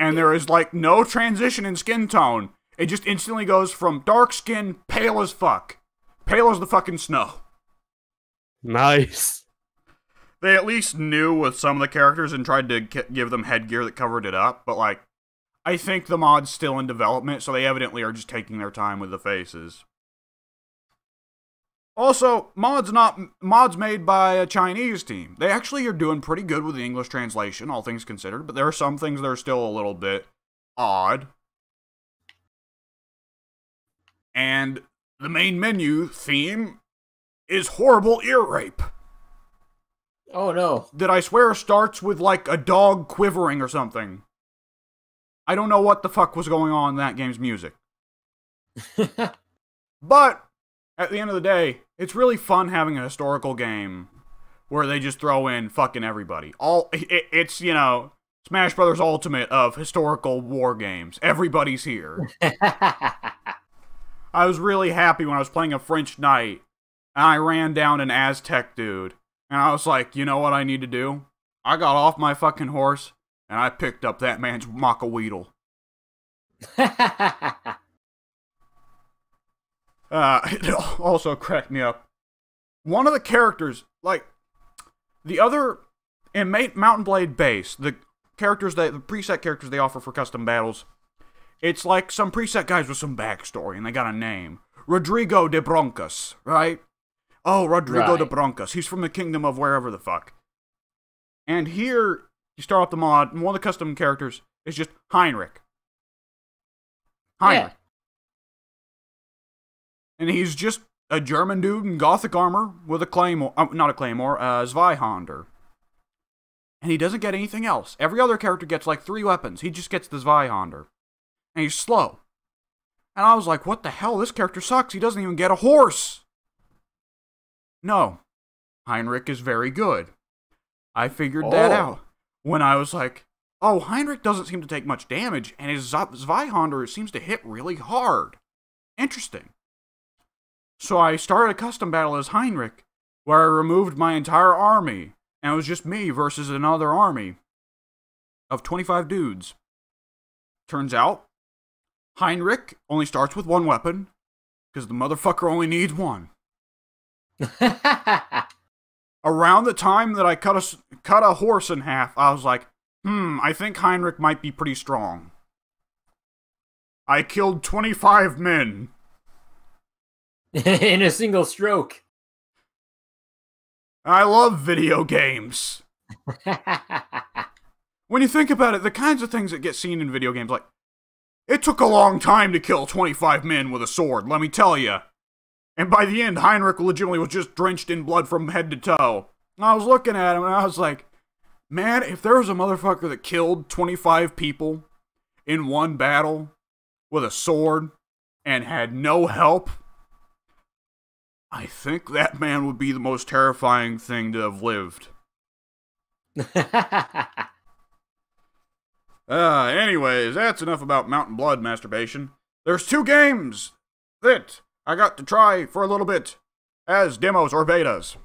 [SPEAKER 1] And there is, like, no transition in skin tone. It just instantly goes from dark skin, pale as fuck. Pale as the fucking snow.
[SPEAKER 2] Nice.
[SPEAKER 1] They at least knew with some of the characters and tried to give them headgear that covered it up, but, like, I think the mod's still in development, so they evidently are just taking their time with the faces. Also, mods made by a Chinese team. They actually are doing pretty good with the English translation, all things considered, but there are some things that are still a little bit odd. And the main menu theme is horrible ear rape.
[SPEAKER 3] Oh no.
[SPEAKER 1] That I swear starts with like a dog quivering or something. I don't know what the fuck was going on in that game's music. But at the end of the day, it's really fun having a historical game where they just throw in fucking everybody. It's, you know, Smash Brothers Ultimate of historical war games. Everybody's here. I was really happy when I was playing a French knight and I ran down an Aztec dude. And I was like, you know what I need to do? I got off my fucking horse and I picked up that man's Macaweedle. It also cracked me up. One of the characters, like, the other, in Mountain Blade base, the preset characters they offer for custom battles, it's like some preset guys with some backstory, and they got a name. Rodrigo de Broncos, right? Oh, Rodrigo de Broncos. He's from the kingdom of wherever the fuck. And here, you start off the mod, and one of the custom characters is just Heinrich. Heinrich. Yeah. And he's just a German dude in gothic armor with a claymore, not a claymore, Zweihander. And he doesn't get anything else. Every other character gets like 3 weapons. He just gets the Zweihander. And he's slow. And I was like, what the hell? This character sucks. He doesn't even get a horse. No. Heinrich is very good. I figured that out. When I was like, oh, Heinrich doesn't seem to take much damage, and his Zweihander seems to hit really hard. Interesting. So I started a custom battle as Heinrich, where I removed my entire army, and it was just me versus another army of 25 dudes. Turns out, Heinrich only starts with 1 weapon, because the motherfucker only needs 1. Around the time that I cut a horse in half, I was like, I think Heinrich might be pretty strong. I killed 25 men.
[SPEAKER 3] In a single stroke.
[SPEAKER 1] I love video games. When you think about it, the kinds of things that get seen in video games, like, it took a long time to kill 25 men with a sword, let me tell you. And by the end, Heinrich legitimately was just drenched in blood from head to toe. And I was looking at him and I was like, man, if there was a motherfucker that killed 25 people in one battle with a sword and had no help, I think that man would be the most terrifying thing to have lived. Anyways, that's enough about Mountain Blood masturbation. There's 2 games that I got to try for a little bit as demos or betas.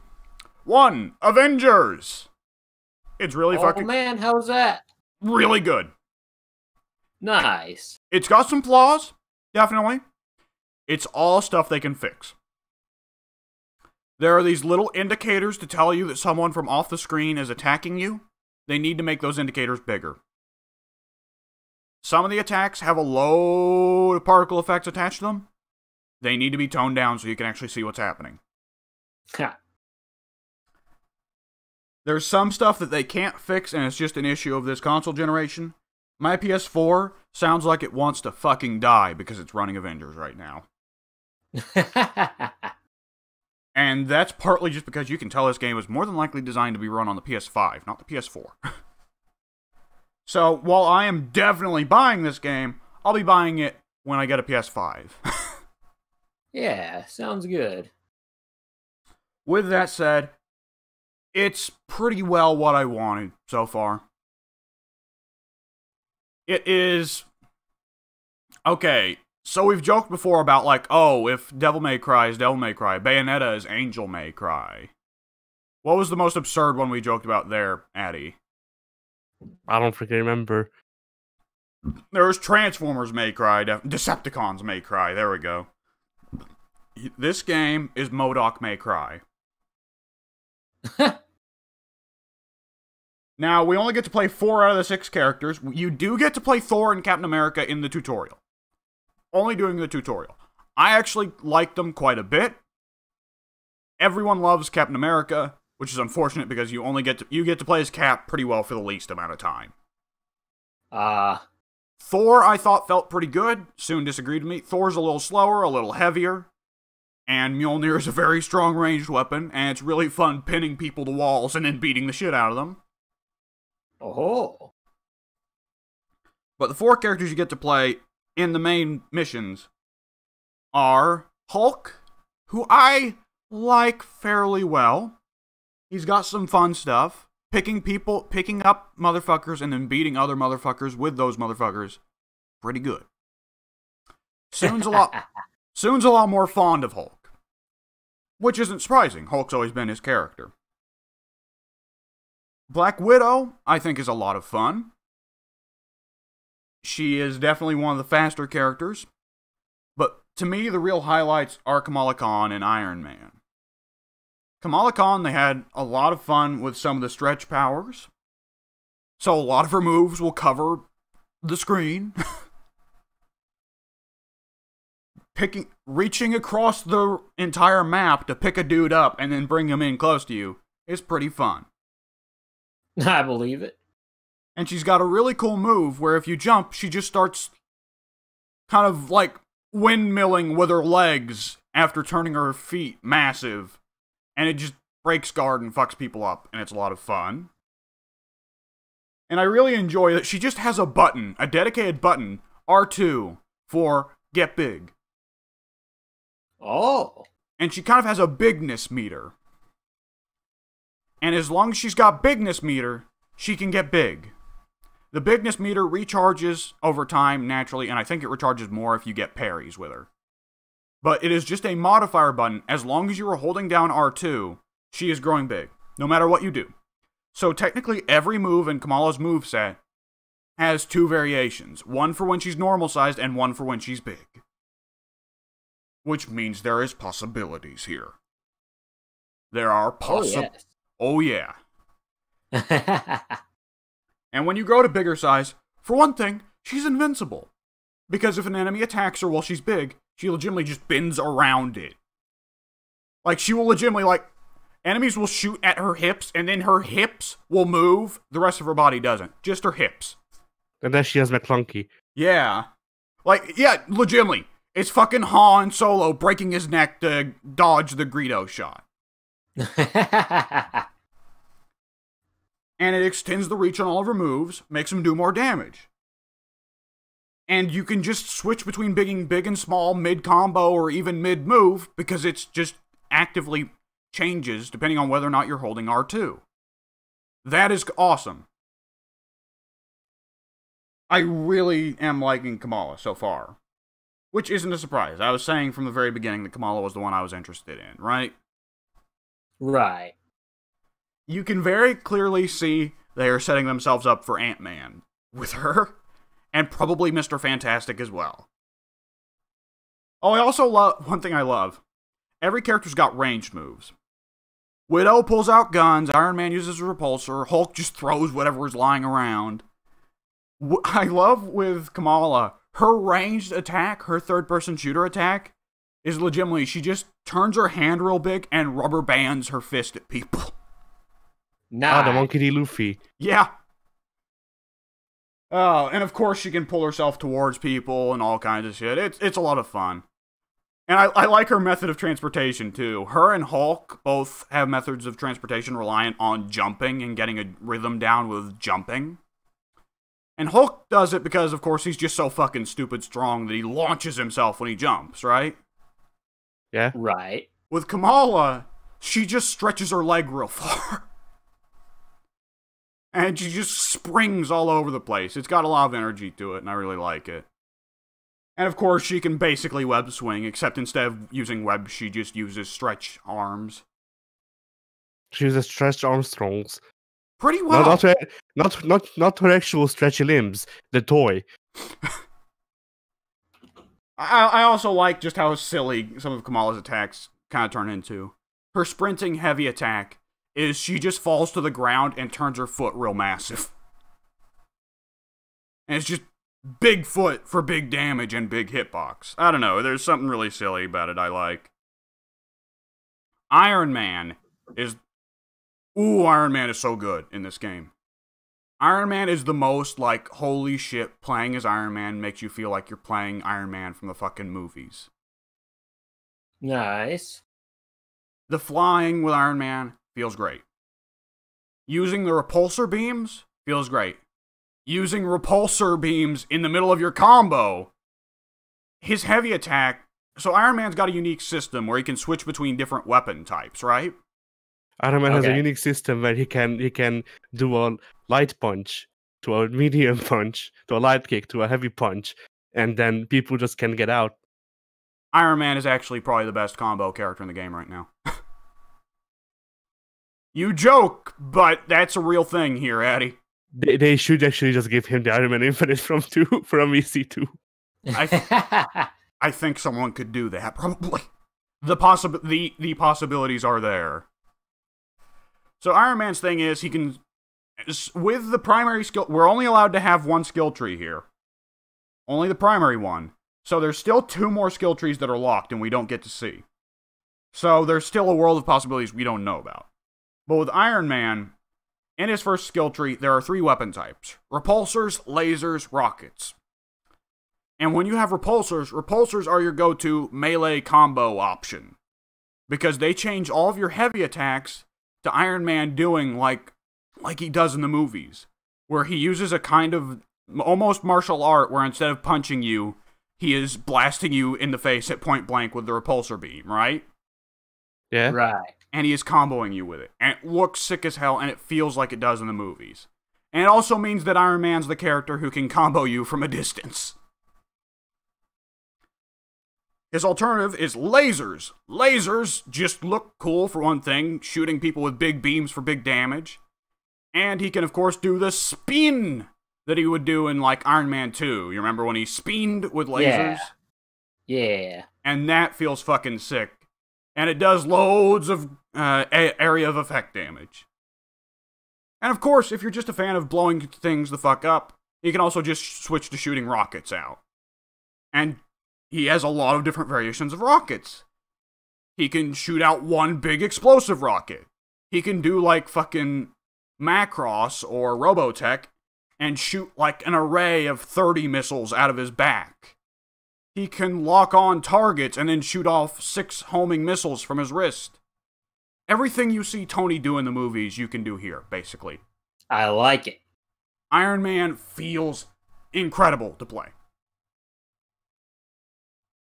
[SPEAKER 1] 1, Avengers. It's really fucking...
[SPEAKER 3] Oh man, how's that?
[SPEAKER 1] Really good.
[SPEAKER 3] Nice.
[SPEAKER 1] It's got some flaws, definitely. It's all stuff they can fix. There are these little indicators to tell you that someone from off the screen is attacking you. They need to make those indicators bigger. Some of the attacks have a load of particle effects attached to them. They need to be toned down so you can actually see what's happening. There's some stuff that they can't fix, and it's just an issue of this console generation. My PS4 sounds like it wants to fucking die because it's running Avengers right now. And that's partly just because you can tell this game was more than likely designed to be run on the PS5, not the PS4. So, while I am definitely buying this game, I'll be buying it when I get a PS5.
[SPEAKER 3] Yeah, sounds good.
[SPEAKER 1] With that said, it's pretty well what I wanted so far. It is... Okay, so we've joked before about, like, oh, if Devil May Cry is Devil May Cry, Bayonetta is Angel May Cry. What was the most absurd one we joked about there, Addy?
[SPEAKER 2] I don't freaking remember.
[SPEAKER 1] There's Transformers May Cry. Decepticons May Cry. There we go. This game is MODOK May Cry. Now, we only get to play 4 out of the 6 characters. You do get to play Thor and Captain America in the tutorial. Only doing the tutorial. I actually liked them quite a bit. Everyone loves Captain America, which is unfortunate because you get to play as Cap pretty well for the least amount of time. Thor, I thought, felt pretty good. Soon disagreed with me. Thor's a little slower, a little heavier. And Mjolnir is a very strong ranged weapon, and it's really fun pinning people to walls and then beating the shit out of them.
[SPEAKER 3] Oh.
[SPEAKER 1] But the 4 characters you get to play in the main missions are Hulk, who I like fairly well. He's got some fun stuff. Picking up motherfuckers and then beating other motherfuckers with those motherfuckers. Pretty good. Soon's a lot more fond of Hulk. Which isn't surprising. Hulk's always been his character. Black Widow, I think, is a lot of fun. She is definitely one of the faster characters. But to me, the real highlights are Kamala Khan and Iron Man. Kamala Khan, they had a lot of fun with some of the stretch powers. So a lot of her moves will cover the screen. Reaching across the entire map to pick a dude up and then bring him in close to you is pretty fun.
[SPEAKER 3] I believe it.
[SPEAKER 1] And she's got a really cool move where if you jump, she just starts kind of like windmilling with her legs after turning her feet massive. And it just breaks guard and fucks people up, and it's a lot of fun. And I really enjoy that she just has a button, a dedicated button, R2, for get big.
[SPEAKER 3] Oh.
[SPEAKER 1] And she kind of has a bigness meter. And as long as she's got bigness meter, she can get big. The bigness meter recharges over time naturally, and I think it recharges more if you get parries with her. But it is just a modifier button. As long as you are holding down R2, she is growing big, no matter what you do. So technically every move in Kamala's moveset has 2 variations. One for when she's normal sized and one for when she's big. Which means there is possibilities here. There are possibilities. Oh, yeah. And when you grow to bigger size, for one thing, she's invincible. Because if an enemy attacks her while she's big, she legitimately just bends around it. Like, she will legitimately, enemies will shoot at her hips, and then her hips will move. The rest of her body doesn't. Just her hips.
[SPEAKER 2] And then she has McClunky.
[SPEAKER 1] Yeah. Legitimately. It's fucking Han Solo breaking his neck to dodge the Greedo shot. And it extends the reach on all of her moves, makes them do more damage. And you can just switch between being big and small, mid-combo, or even mid-move, because it's just actively changes depending on whether or not you're holding R2. That is awesome. I really am liking Kamala so far. Which isn't a surprise. I was saying from the very beginning that Kamala was the one I was interested in, right?
[SPEAKER 3] Right.
[SPEAKER 1] You can very clearly see they are setting themselves up for Ant-Man with her. And probably Mr. Fantastic as well. Oh, I also love... One thing I love. Every character's got ranged moves. Widow pulls out guns. Iron Man uses a repulsor. Hulk just throws whatever is lying around. I love with Kamala, her ranged attack, her third-person shooter attack, is legitimately, she just turns her hand real big and rubber bands her fist at people.
[SPEAKER 3] Nah.
[SPEAKER 2] The Monkey D. Luffy.
[SPEAKER 1] Yeah. Oh, and of course she can pull herself towards people and all kinds of shit. It's a lot of fun. And I like her method of transportation, too. Her and Hulk both have methods of transportation reliant on jumping and getting a rhythm down with jumping. And Hulk does it because, of course, he's just so fucking stupid strong that he launches himself when he jumps, right?
[SPEAKER 2] Yeah.
[SPEAKER 3] Right.
[SPEAKER 1] With Kamala, she just stretches her leg real far. And she just springs all over the place. It's got a lot of energy to it, and I really like it. And of course, she can basically web swing, except instead of using web, she just uses stretch arms.
[SPEAKER 2] She uses stretched Armstrongs.
[SPEAKER 1] Pretty well.
[SPEAKER 2] Not her actual stretchy limbs, the toy.
[SPEAKER 1] I also like just how silly some of Kamala's attacks kind of turn into. Her sprinting heavy attack is she just falls to the ground and turns her foot real massive. And it's just big foot for big damage and big hitbox. I don't know, there's something really silly about it I like. Iron Man is... Ooh, Iron Man is so good in this game. Iron Man is the most, like, holy shit, playing as Iron Man makes you feel like you're playing Iron Man from the fucking movies.
[SPEAKER 3] Nice.
[SPEAKER 1] The flying with Iron Man feels great. Using the repulsor beams feels great. Using repulsor beams in the middle of your combo, his heavy attack... So Iron Man's got a unique system where he can switch between different weapon types, right?
[SPEAKER 2] Iron Man has a unique system where he can do a light punch to a medium punch to a light kick to a heavy punch, and then people just can get out.
[SPEAKER 1] Iron Man is actually probably the best combo character in the game right now. You joke, but that's a real thing here, Addy.
[SPEAKER 2] They should actually just give him the Iron Man Infinite from EC2.
[SPEAKER 1] I think someone could do that, probably. The possibilities are there. So Iron Man's thing is he can, with the primary skill, we're only allowed to have one skill tree here. Only the primary one. So there's still 2 more skill trees that are locked and we don't get to see. So there's still a world of possibilities we don't know about. But with Iron Man, in his first skill tree, there are 3 weapon types. Repulsors, lasers, rockets. And when you have repulsors are your go-to melee combo option. Because they change all of your heavy attacks to Iron Man doing like he does in the movies. Where he uses a kind of almost martial art where instead of punching you, he is blasting you in the face at point blank with the repulsor beam, right?
[SPEAKER 2] Yeah.
[SPEAKER 3] Right.
[SPEAKER 1] And he is comboing you with it. And it looks sick as hell, and it feels like it does in the movies. And it also means that Iron Man's the character who can combo you from a distance. His alternative is lasers. Lasers just look cool for one thing, shooting people with big beams for big damage. And he can, of course, do the spin that he would do in, like, Iron Man 2. You remember when he spinned with lasers?
[SPEAKER 3] Yeah.
[SPEAKER 1] And that feels fucking sick. And it does loads of area of effect damage. And of course, if you're just a fan of blowing things the fuck up, you can also just switch to shooting rockets out. And he has a lot of different variations of rockets. He can shoot out one big explosive rocket. He can do like fucking Macross or Robotech and shoot like an array of 30 missiles out of his back. He can lock on targets and then shoot off 6 homing missiles from his wrist. Everything you see Tony do in the movies, you can do here, basically.
[SPEAKER 3] I like it.
[SPEAKER 1] Iron Man feels incredible to play.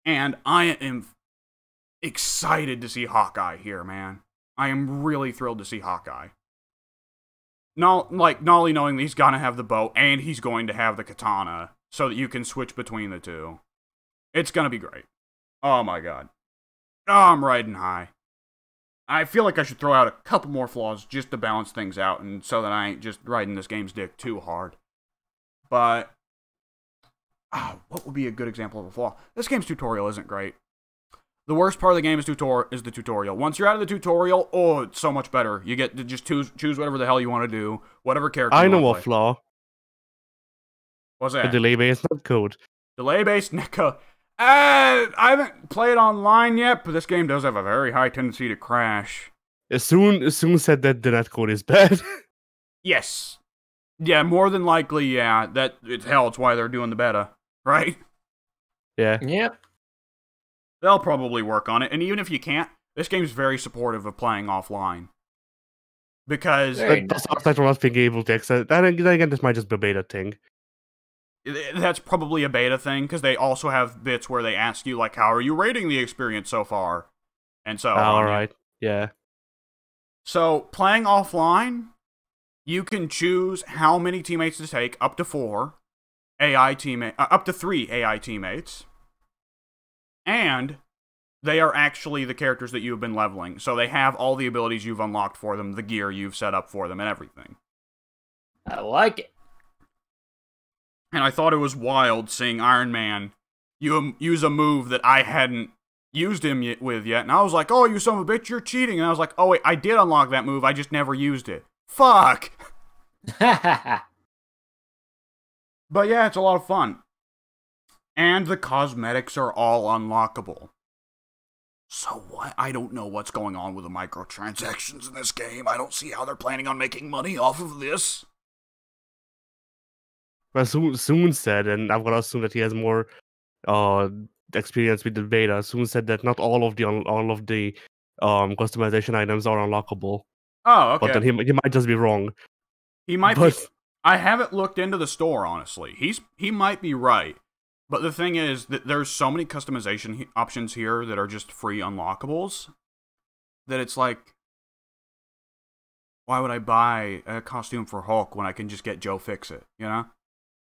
[SPEAKER 1] And I am excited to see Hawkeye here, man. I am really thrilled to see Hawkeye. Not only knowing that he's gonna have the bow and he's going to have the katana so that you can switch between the two. It's gonna be great. Oh my god. Oh, I'm riding high. I feel like I should throw out a couple more flaws just to balance things out and so that I ain't just riding this game's dick too hard. But what would be a good example of a flaw? This game's tutorial isn't great. The worst part of the game is the tutorial. Once you're out of the tutorial, oh, it's so much better. You get to just choose whatever the hell you want to do, whatever character you want to play.
[SPEAKER 2] I know a flaw.
[SPEAKER 1] What's that?
[SPEAKER 2] The delay-based netcode.
[SPEAKER 1] Delay-based netcode. I haven't played online yet, but this game does have a very high tendency to crash.
[SPEAKER 2] As soon said that the netcode is bad.
[SPEAKER 1] Yes. Yeah, more than likely, yeah. It's why they're doing the beta, right?
[SPEAKER 2] Yeah.
[SPEAKER 3] Yep.
[SPEAKER 1] They'll probably work on it, and even if you can't, this game's very supportive of playing offline. Because...
[SPEAKER 2] That's not being able to accept. Then again, this might just be a beta thing.
[SPEAKER 1] That's probably a beta thing, because they also have bits where they ask you, like, how are you rating the experience so far? And so...
[SPEAKER 2] Alright, yeah.
[SPEAKER 1] So, playing offline, you can choose how many teammates to take, up to 4 AI teammates, up to 3 AI teammates. And they are actually the characters that you've been leveling. So they have all the abilities you've unlocked for them, the gear you've set up for them, and everything.
[SPEAKER 3] I like it.
[SPEAKER 1] And I thought it was wild seeing Iron Man use a move that I hadn't used him with yet. And I was like, oh, you son of a bitch, you're cheating. And I was like, oh, wait, I did unlock that move. I just never used it. Fuck. But yeah, it's a lot of fun. And the cosmetics are all unlockable. So what? I don't know what's going on with the microtransactions in this game. I don't see how they're planning on making money off of this.
[SPEAKER 2] Well, Soon said, and I'm gonna assume that he has more experience with the beta. Soon said that not all of the customization items are unlockable.
[SPEAKER 1] Oh, okay.
[SPEAKER 2] But then he might just be wrong.
[SPEAKER 1] He might be. I haven't looked into the store, honestly. He might be right. But the thing is that there's so many customization options here that are just free unlockables that it's like, why would I buy a costume for Hulk when I can just get Joe Fixit, you know?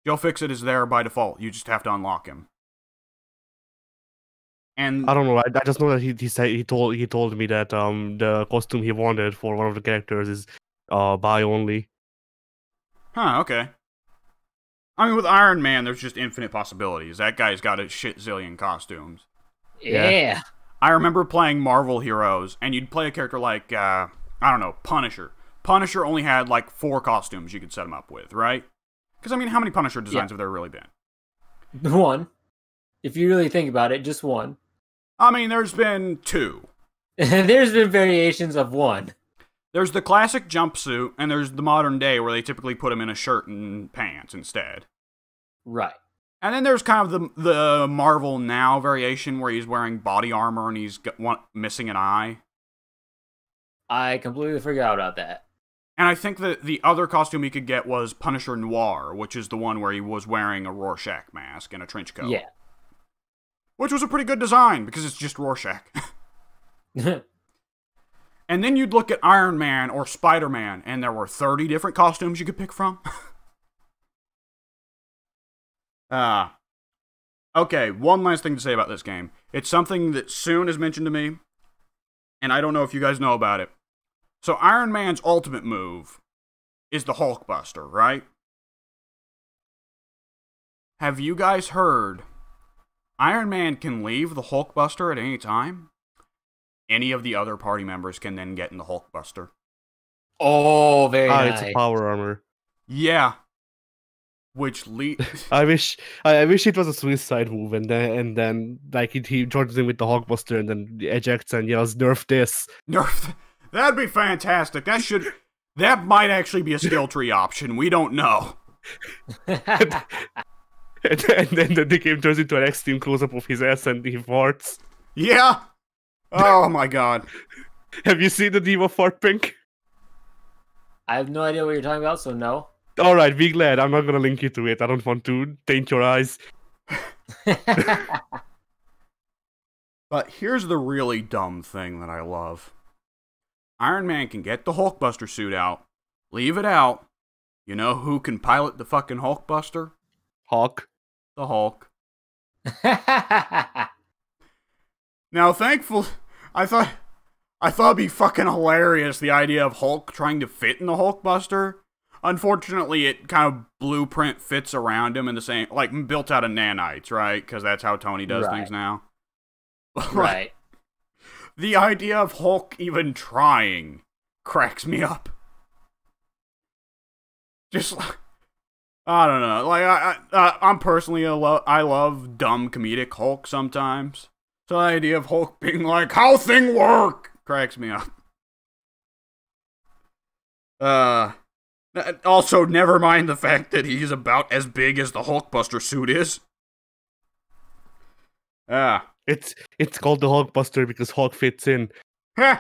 [SPEAKER 1] Joe Fixit is there by default. You just have to unlock him. And
[SPEAKER 2] I don't know. I just know that he told me that the costume he wanted for one of the characters is buy only.
[SPEAKER 1] Huh, okay. I mean, with Iron Man, there's just infinite possibilities. That guy's got a shit zillion costumes.
[SPEAKER 3] Yeah.
[SPEAKER 1] I remember playing Marvel Heroes, and you'd play a character like, I don't know, Punisher. Punisher only had, like, 4 costumes you could set him up with, right? Because, I mean, how many Punisher designs have there really been?
[SPEAKER 3] One. If you really think about it, just one.
[SPEAKER 1] I mean, there's been 2.
[SPEAKER 3] There's been variations of one.
[SPEAKER 1] There's the classic jumpsuit, and there's the modern day where they typically put him in a shirt and pants instead.
[SPEAKER 3] Right.
[SPEAKER 1] And then there's kind of the Marvel Now variation where he's wearing body armor and he's missing an eye.
[SPEAKER 3] I completely forgot about that.
[SPEAKER 1] And I think that the other costume he could get was Punisher Noir, which is the one where he was wearing a Rorschach mask and a trench coat.
[SPEAKER 3] Yeah.
[SPEAKER 1] Which was a pretty good design, because it's just Rorschach. And then you'd look at Iron Man or Spider-Man, and there were 30 different costumes you could pick from. Okay, one last thing to say about this game. It's something that Soon has mentioned to me, and I don't know if you guys know about it. So Iron Man's ultimate move is the Hulkbuster, right? Have you guys heard Iron Man can leave the Hulkbuster at any time? Any of the other party members can then get in the Hulkbuster.
[SPEAKER 3] Oh, very nice.
[SPEAKER 2] It's a power armor.
[SPEAKER 1] Yeah. Which
[SPEAKER 2] I wish it was a suicide move, and then like he joins in with the Hulkbuster and then ejects and yells, "Nerf this!"
[SPEAKER 1] Nerf. That'd be fantastic. That might actually be a skill tree option. We don't know.
[SPEAKER 2] and then the game turns into an extreme close-up of his ass and he farts.
[SPEAKER 1] Yeah. Oh my god.
[SPEAKER 2] Have you seen the Diva Fart Pink?
[SPEAKER 3] I have no idea what you're talking about, so no.
[SPEAKER 2] Alright, be glad. I'm not gonna link you to it. I don't want to taint your eyes.
[SPEAKER 1] But here's the really dumb thing that I love. Iron Man can get the Hulkbuster suit out, leave it out. You know who can pilot the fucking Hulkbuster?
[SPEAKER 2] Hawk.
[SPEAKER 1] The Hulk. Now, thankful, I thought it'd be fucking hilarious, the idea of Hulk trying to fit in the Hulkbuster. Unfortunately, it kind of blueprint fits around him in the same, like, built out of nanites, right? Because that's how Tony does things now.
[SPEAKER 3] Right.
[SPEAKER 1] The idea of Hulk even trying cracks me up. Just, I don't know. Like, I'm personally, I love dumb comedic Hulk sometimes. So the idea of Hulk being like, how thing work, cracks me up. Also, never mind the fact that he's about as big as the Hulkbuster suit is.
[SPEAKER 2] It's called the Hulkbuster because Hulk fits in.
[SPEAKER 1] Heh.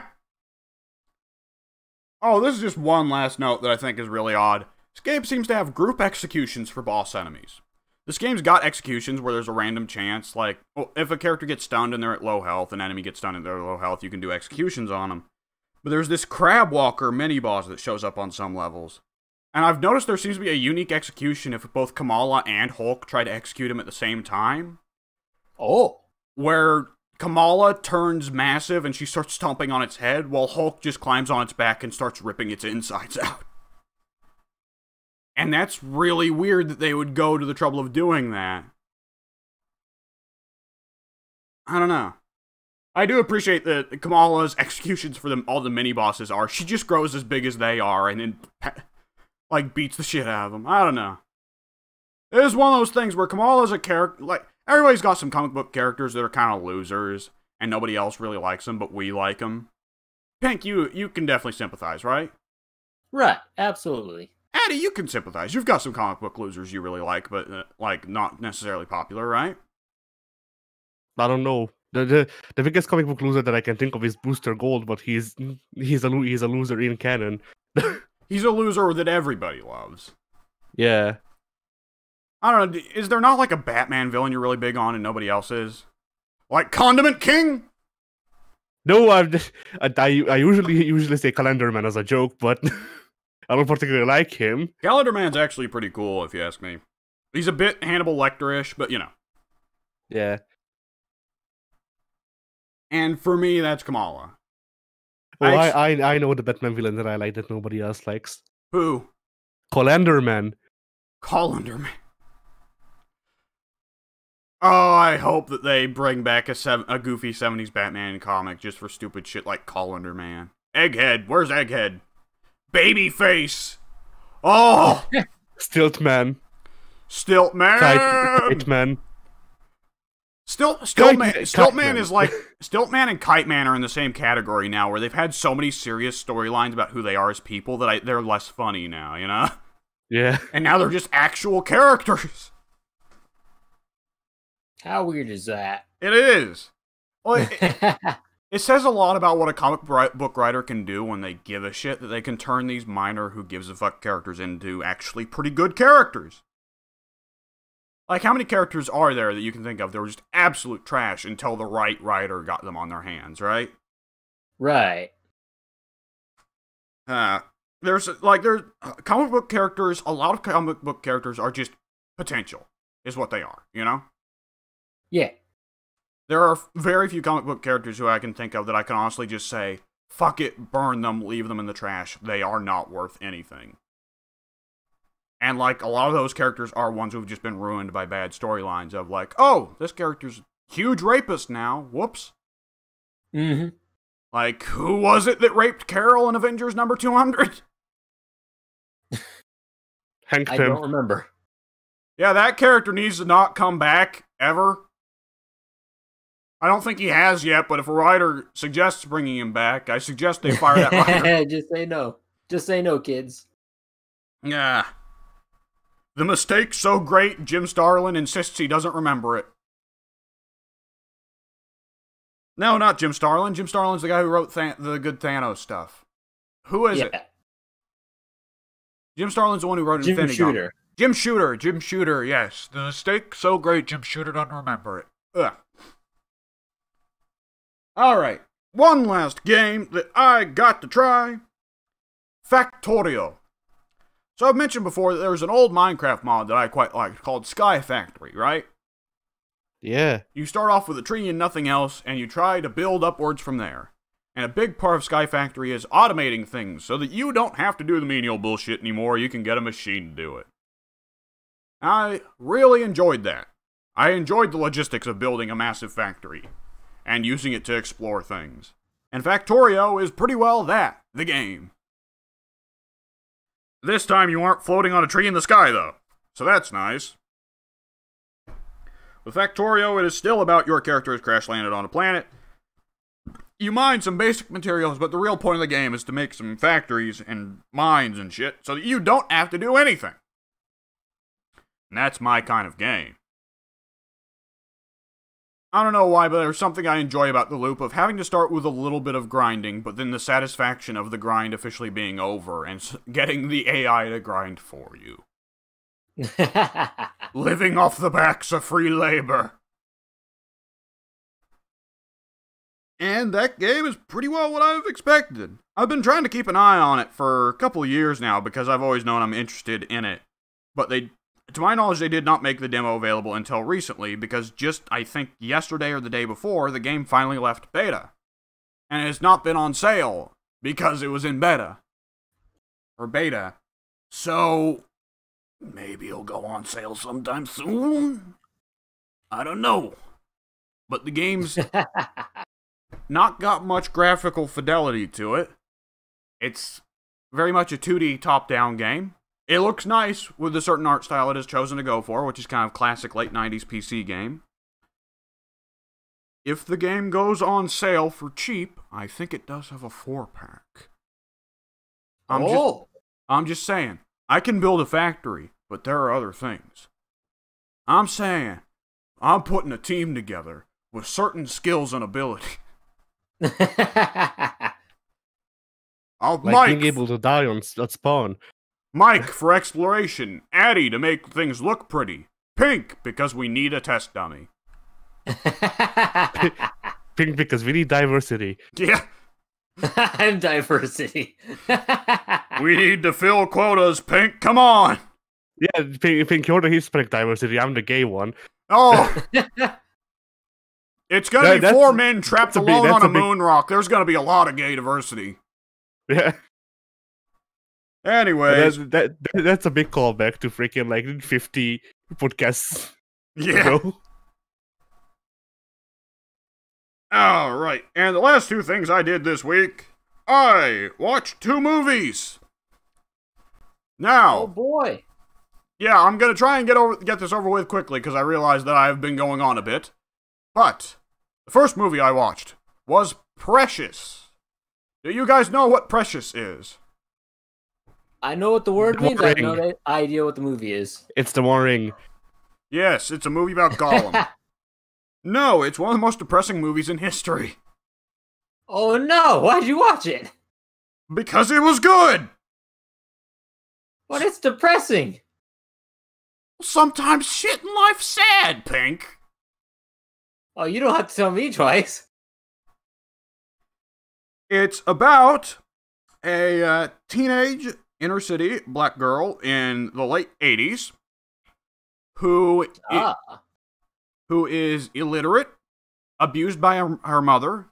[SPEAKER 1] Oh, this is just one last note that I think is really odd. This game seems to have group executions for boss enemies. This game's got executions where there's a random chance, like, well, if a character gets stunned and they're at low health, an enemy gets stunned and they're at low health, you can do executions on them. But there's this Crab Walker mini-boss that shows up on some levels. And I've noticed there seems to be a unique execution if both Kamala and Hulk try to execute him at the same time.
[SPEAKER 3] Oh.
[SPEAKER 1] Where Kamala turns massive and she starts stomping on its head, while Hulk just climbs on its back and starts ripping its insides out. And that's really weird that they would go to the trouble of doing that. I don't know. I do appreciate that Kamala's executions for all the mini-bosses are, she just grows as big as they are and then, like, beats the shit out of them. I don't know. It is one of those things where Kamala's a character, like, everybody's got some comic book characters that are kind of losers, and nobody else really likes them, but we like them. Pink, you can definitely sympathize, right?
[SPEAKER 3] Right, absolutely.
[SPEAKER 1] Addie, you can sympathize. You've got some comic book losers you really like, but, like, not necessarily popular, right?
[SPEAKER 2] I don't know. The biggest comic book loser that I can think of is Booster Gold, but he's a loser in canon.
[SPEAKER 1] He's a loser that everybody loves.
[SPEAKER 2] Yeah.
[SPEAKER 1] I don't know, is there not like a Batman villain you're really big on and nobody else is? Like Condiment King?
[SPEAKER 2] No, I usually say Calendar Man as a joke, but I don't particularly like him.
[SPEAKER 1] Calendar Man's actually pretty cool, if you ask me. He's a bit Hannibal Lecter-ish, but you know.
[SPEAKER 2] Yeah.
[SPEAKER 1] And for me, that's Kamala.
[SPEAKER 2] Well, I know the Batman villain that I like that nobody else likes.
[SPEAKER 1] Who?
[SPEAKER 2] Calendar Man.
[SPEAKER 1] Calendar Man. Oh, I hope that they bring back a goofy 70s Batman comic just for stupid shit like Calendar Man. Egghead. Where's Egghead? Babyface. Oh!
[SPEAKER 2] Stiltman.
[SPEAKER 1] Stiltman.
[SPEAKER 2] Kite Man.
[SPEAKER 1] Stiltman is like Stiltman and Kite Man are in the same category now, where they've had so many serious storylines about who they are as people that they're less funny now, you know?
[SPEAKER 2] Yeah.
[SPEAKER 1] And now they're just actual characters.
[SPEAKER 3] How weird is that?
[SPEAKER 1] It is. Well, it says a lot about what a comic book writer can do when they give a shit, that they can turn these minor who gives a fuck characters into actually pretty good characters. Like, how many characters are there that you can think of that were just absolute trash until the right writer got them on their hands, right?
[SPEAKER 3] Right.
[SPEAKER 1] There's comic book characters, a lot of comic book characters are just potential, is what they are, you know?
[SPEAKER 3] Yeah.
[SPEAKER 1] There are very few comic book characters who I can think of that I can honestly just say, fuck it, burn them, leave them in the trash. They are not worth anything. And, like, a lot of those characters are ones who've just been ruined by bad storylines of, like, oh, this character's huge rapist now. Whoops.
[SPEAKER 3] Mm-hmm.
[SPEAKER 1] Like, who was it that raped Carol in Avengers number 200?
[SPEAKER 2] Hank
[SPEAKER 3] I
[SPEAKER 2] Pym.
[SPEAKER 3] don't remember.
[SPEAKER 1] Yeah, that character needs to not come back, ever. I don't think he has yet, but if a writer suggests bringing him back, I suggest they fire that writer.
[SPEAKER 3] Just say no. Just say no, kids.
[SPEAKER 1] Yeah. The mistake's so great, Jim Starlin insists he doesn't remember it. No, not Jim Starlin. Jim Starlin's the guy who wrote the good Thanos stuff. Who is it? Jim Starlin's the one who wrote Infinity
[SPEAKER 3] Shooter.
[SPEAKER 1] Jim Shooter, yes. The mistake's so great, Jim Shooter doesn't remember it. Ugh. Alright, one last game that I got to try. Factorio. So I've mentioned before that there was an old Minecraft mod that I quite liked called Sky Factory, right?
[SPEAKER 2] Yeah.
[SPEAKER 1] You start off with a tree and nothing else, and you try to build upwards from there. And a big part of Sky Factory is automating things so that you don't have to do the menial bullshit anymore, you can get a machine to do it. I really enjoyed that. I enjoyed the logistics of building a massive factory and using it to explore things. And Factorio is pretty well that, the game. This time you aren't floating on a tree in the sky, though, so that's nice. With Factorio, it is still about your character has crash-landed on a planet. You mine some basic materials, but the real point of the game is to make some factories and mines and shit so that you don't have to do anything. And that's my kind of game. I don't know why, but there's something I enjoy about the loop of having to start with a little bit of grinding, but then the satisfaction of the grind officially being over and getting the AI to grind for you. Living off the backs of free labor. And that game is pretty well what I've expected. I've been trying to keep an eye on it for a couple of years now because I've always known I'm interested in it. But to my knowledge, they did not make the demo available until recently because just, I think, yesterday or the day before, the game finally left beta. And it has not been on sale because it was in beta. Or beta. So, Maybe it'll go on sale sometime soon. I don't know. But the game's not got much graphical fidelity to it. It's very much a 2D top-down game. It looks nice with a certain art style it has chosen to go for, which is kind of classic late 90s PC game. If the game goes on sale for cheap, I think it does have a 4-pack. I'm just saying, I can build a factory, but there are other things. I'm saying, I'm putting a team together with certain skills and ability.
[SPEAKER 2] Like being able to die on spawn.
[SPEAKER 1] Mike for exploration. Addie to make things look pretty. Pink because we need a test dummy.
[SPEAKER 2] Pink because we need diversity.
[SPEAKER 1] Yeah.
[SPEAKER 3] I'm diversity.
[SPEAKER 1] We need to fill quotas, Pink. Come on.
[SPEAKER 2] Yeah, Pink, you're the Hispanic diversity. I'm the gay one.
[SPEAKER 1] Oh. It's gonna be 4 men trapped alone on a moon rock. There's gonna be a lot of gay diversity.
[SPEAKER 2] Yeah.
[SPEAKER 1] Anyways.
[SPEAKER 2] That's a big callback to freaking like 50 podcasts ago.
[SPEAKER 1] Alright, and the last 2 things I did this week, I watched 2 movies. Now.
[SPEAKER 3] Oh boy.
[SPEAKER 1] Yeah, I'm gonna try and get this over with quickly because I realize that I've been going on a bit. But the first movie I watched was Precious. Do you guys know what Precious is?
[SPEAKER 3] I know what the word means. I have no idea what the movie is.
[SPEAKER 2] It's the One Ring.
[SPEAKER 1] Yes, it's a movie about Gollum. No, it's one of the most depressing movies in history.
[SPEAKER 3] Oh no, why'd you watch it?
[SPEAKER 1] Because it was good!
[SPEAKER 3] But it's depressing.
[SPEAKER 1] Sometimes shit in life's sad, Pink.
[SPEAKER 3] Oh, you don't have to tell me twice.
[SPEAKER 1] It's about a teenage inner-city black girl in the late 80s who is illiterate, abused by her mother,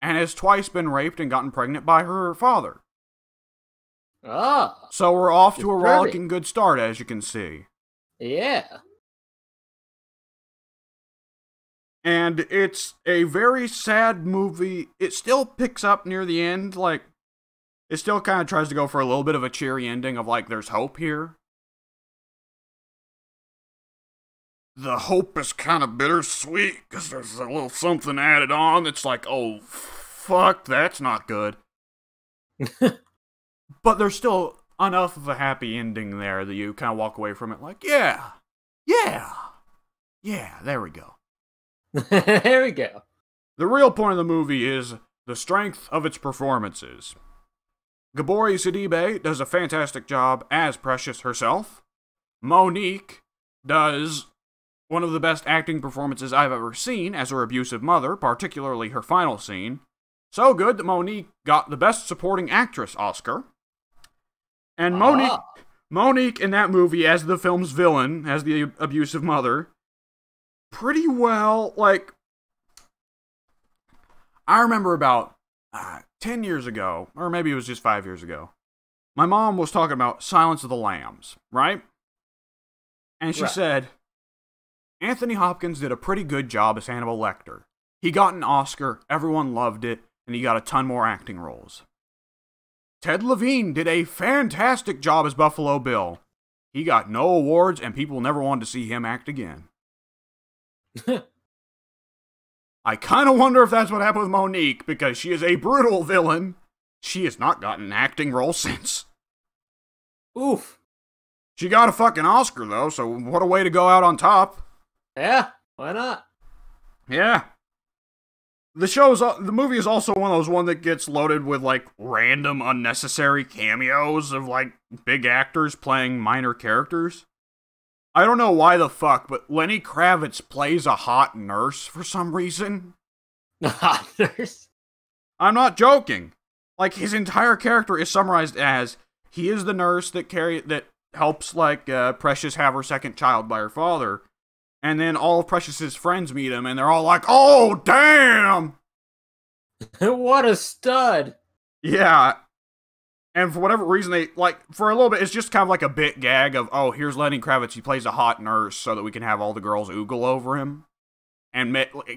[SPEAKER 1] and has twice been raped and gotten pregnant by her father. So we're off to a rollicking good start, as you can see.
[SPEAKER 3] Yeah.
[SPEAKER 1] And it's a very sad movie. It still picks up near the end, like, it still kind of tries to go for a little bit of a cheery ending of, like, there's hope here. The hope is kind of bittersweet, because there's a little something added on that's like, oh, fuck, that's not good. But there's still enough of a happy ending there that you kind of walk away from it like, yeah, there we go.
[SPEAKER 3] There we go.
[SPEAKER 1] The real point of the movie is the strength of its performances. Gabori Sidibe does a fantastic job as Precious herself. Monique does one of the best acting performances I've ever seen as her abusive mother, particularly her final scene. So good that Monique got the Best Supporting Actress Oscar. And Monique in that movie as the film's villain, as the abusive mother, pretty well, like, I remember about 10 years ago, or maybe it was just 5 years ago, my mom was talking about Silence of the Lambs, right? And she said, Anthony Hopkins did a pretty good job as Hannibal Lecter. He got an Oscar, everyone loved it, and he got a ton more acting roles. Ted Levine did a fantastic job as Buffalo Bill. He got no awards, and people never wanted to see him act again. I kind of wonder if that's what happened with Monique, because she is a brutal villain. She has not gotten an acting role since.
[SPEAKER 3] Oof.
[SPEAKER 1] She got a fucking Oscar, though, so what a way to go out on top.
[SPEAKER 3] Yeah, why not?
[SPEAKER 1] Yeah. The movie is also one of those that gets loaded with, like, random, unnecessary cameos of, like, big actors playing minor characters. I don't know why the fuck, but Lenny Kravitz plays a hot nurse for some reason.
[SPEAKER 3] A hot nurse?
[SPEAKER 1] I'm not joking. Like, his entire character is summarized as, he is the nurse that helps, like, Precious have her second child by her father. And then all of Precious's friends meet him, and they're all like, oh, damn!
[SPEAKER 3] What a stud!
[SPEAKER 1] Yeah. And for whatever reason, they, like, for a little bit, it's just kind of like a bit gag of, oh, here's Lenny Kravitz, he plays a hot nurse so that we can have all the girls oogle over him. And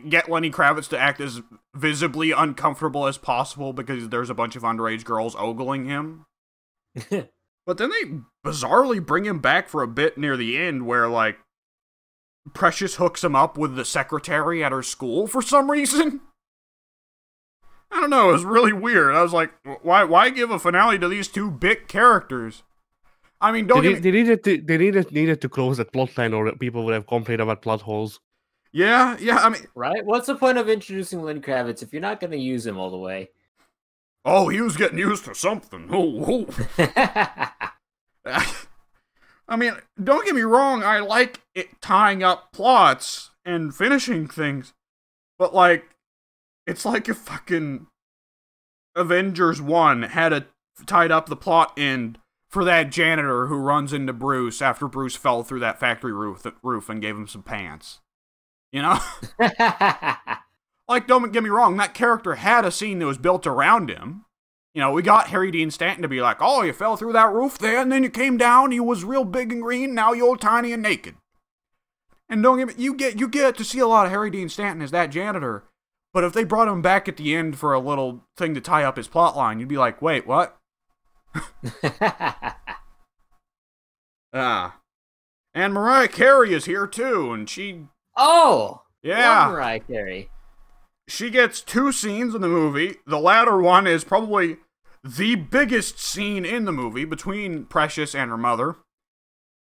[SPEAKER 1] get Lenny Kravitz to act as visibly uncomfortable as possible because there's a bunch of underage girls ogling him. But then they bizarrely bring him back for a bit near the end where, like, Precious hooks him up with the secretary at her school for some reason. I don't know, it was really weird. I was like, why give a finale to these two big characters? I mean, don't
[SPEAKER 2] they needed to close that plot line, or people would have complained about plot holes.
[SPEAKER 1] Yeah, I mean...
[SPEAKER 3] Right? What's the point of introducing Lenny Kravitz if you're not going to use him all the way?
[SPEAKER 1] Oh, he was getting used to something. Oh. I mean, don't get me wrong, I like it tying up plots and finishing things, but, like, it's like if fucking Avengers 1 had tied up the plot end for that janitor who runs into Bruce after Bruce fell through that factory roof and gave him some pants. You know? Like, don't get me wrong, that character had a scene that was built around him. You know, we got Harry Dean Stanton to be like, oh, you fell through that roof there, and then you came down, you was real big and green, now you're tiny and naked. And don't get me, you get to see a lot of Harry Dean Stanton as that janitor, but if they brought him back at the end for a little thing to tie up his plot line, you'd be like, wait, what? And Mariah Carey is here too, and she...
[SPEAKER 3] Oh!
[SPEAKER 1] Yeah.
[SPEAKER 3] Mariah Carey.
[SPEAKER 1] She gets 2 scenes in the movie. The latter one is probably the biggest scene in the movie between Precious and her mother.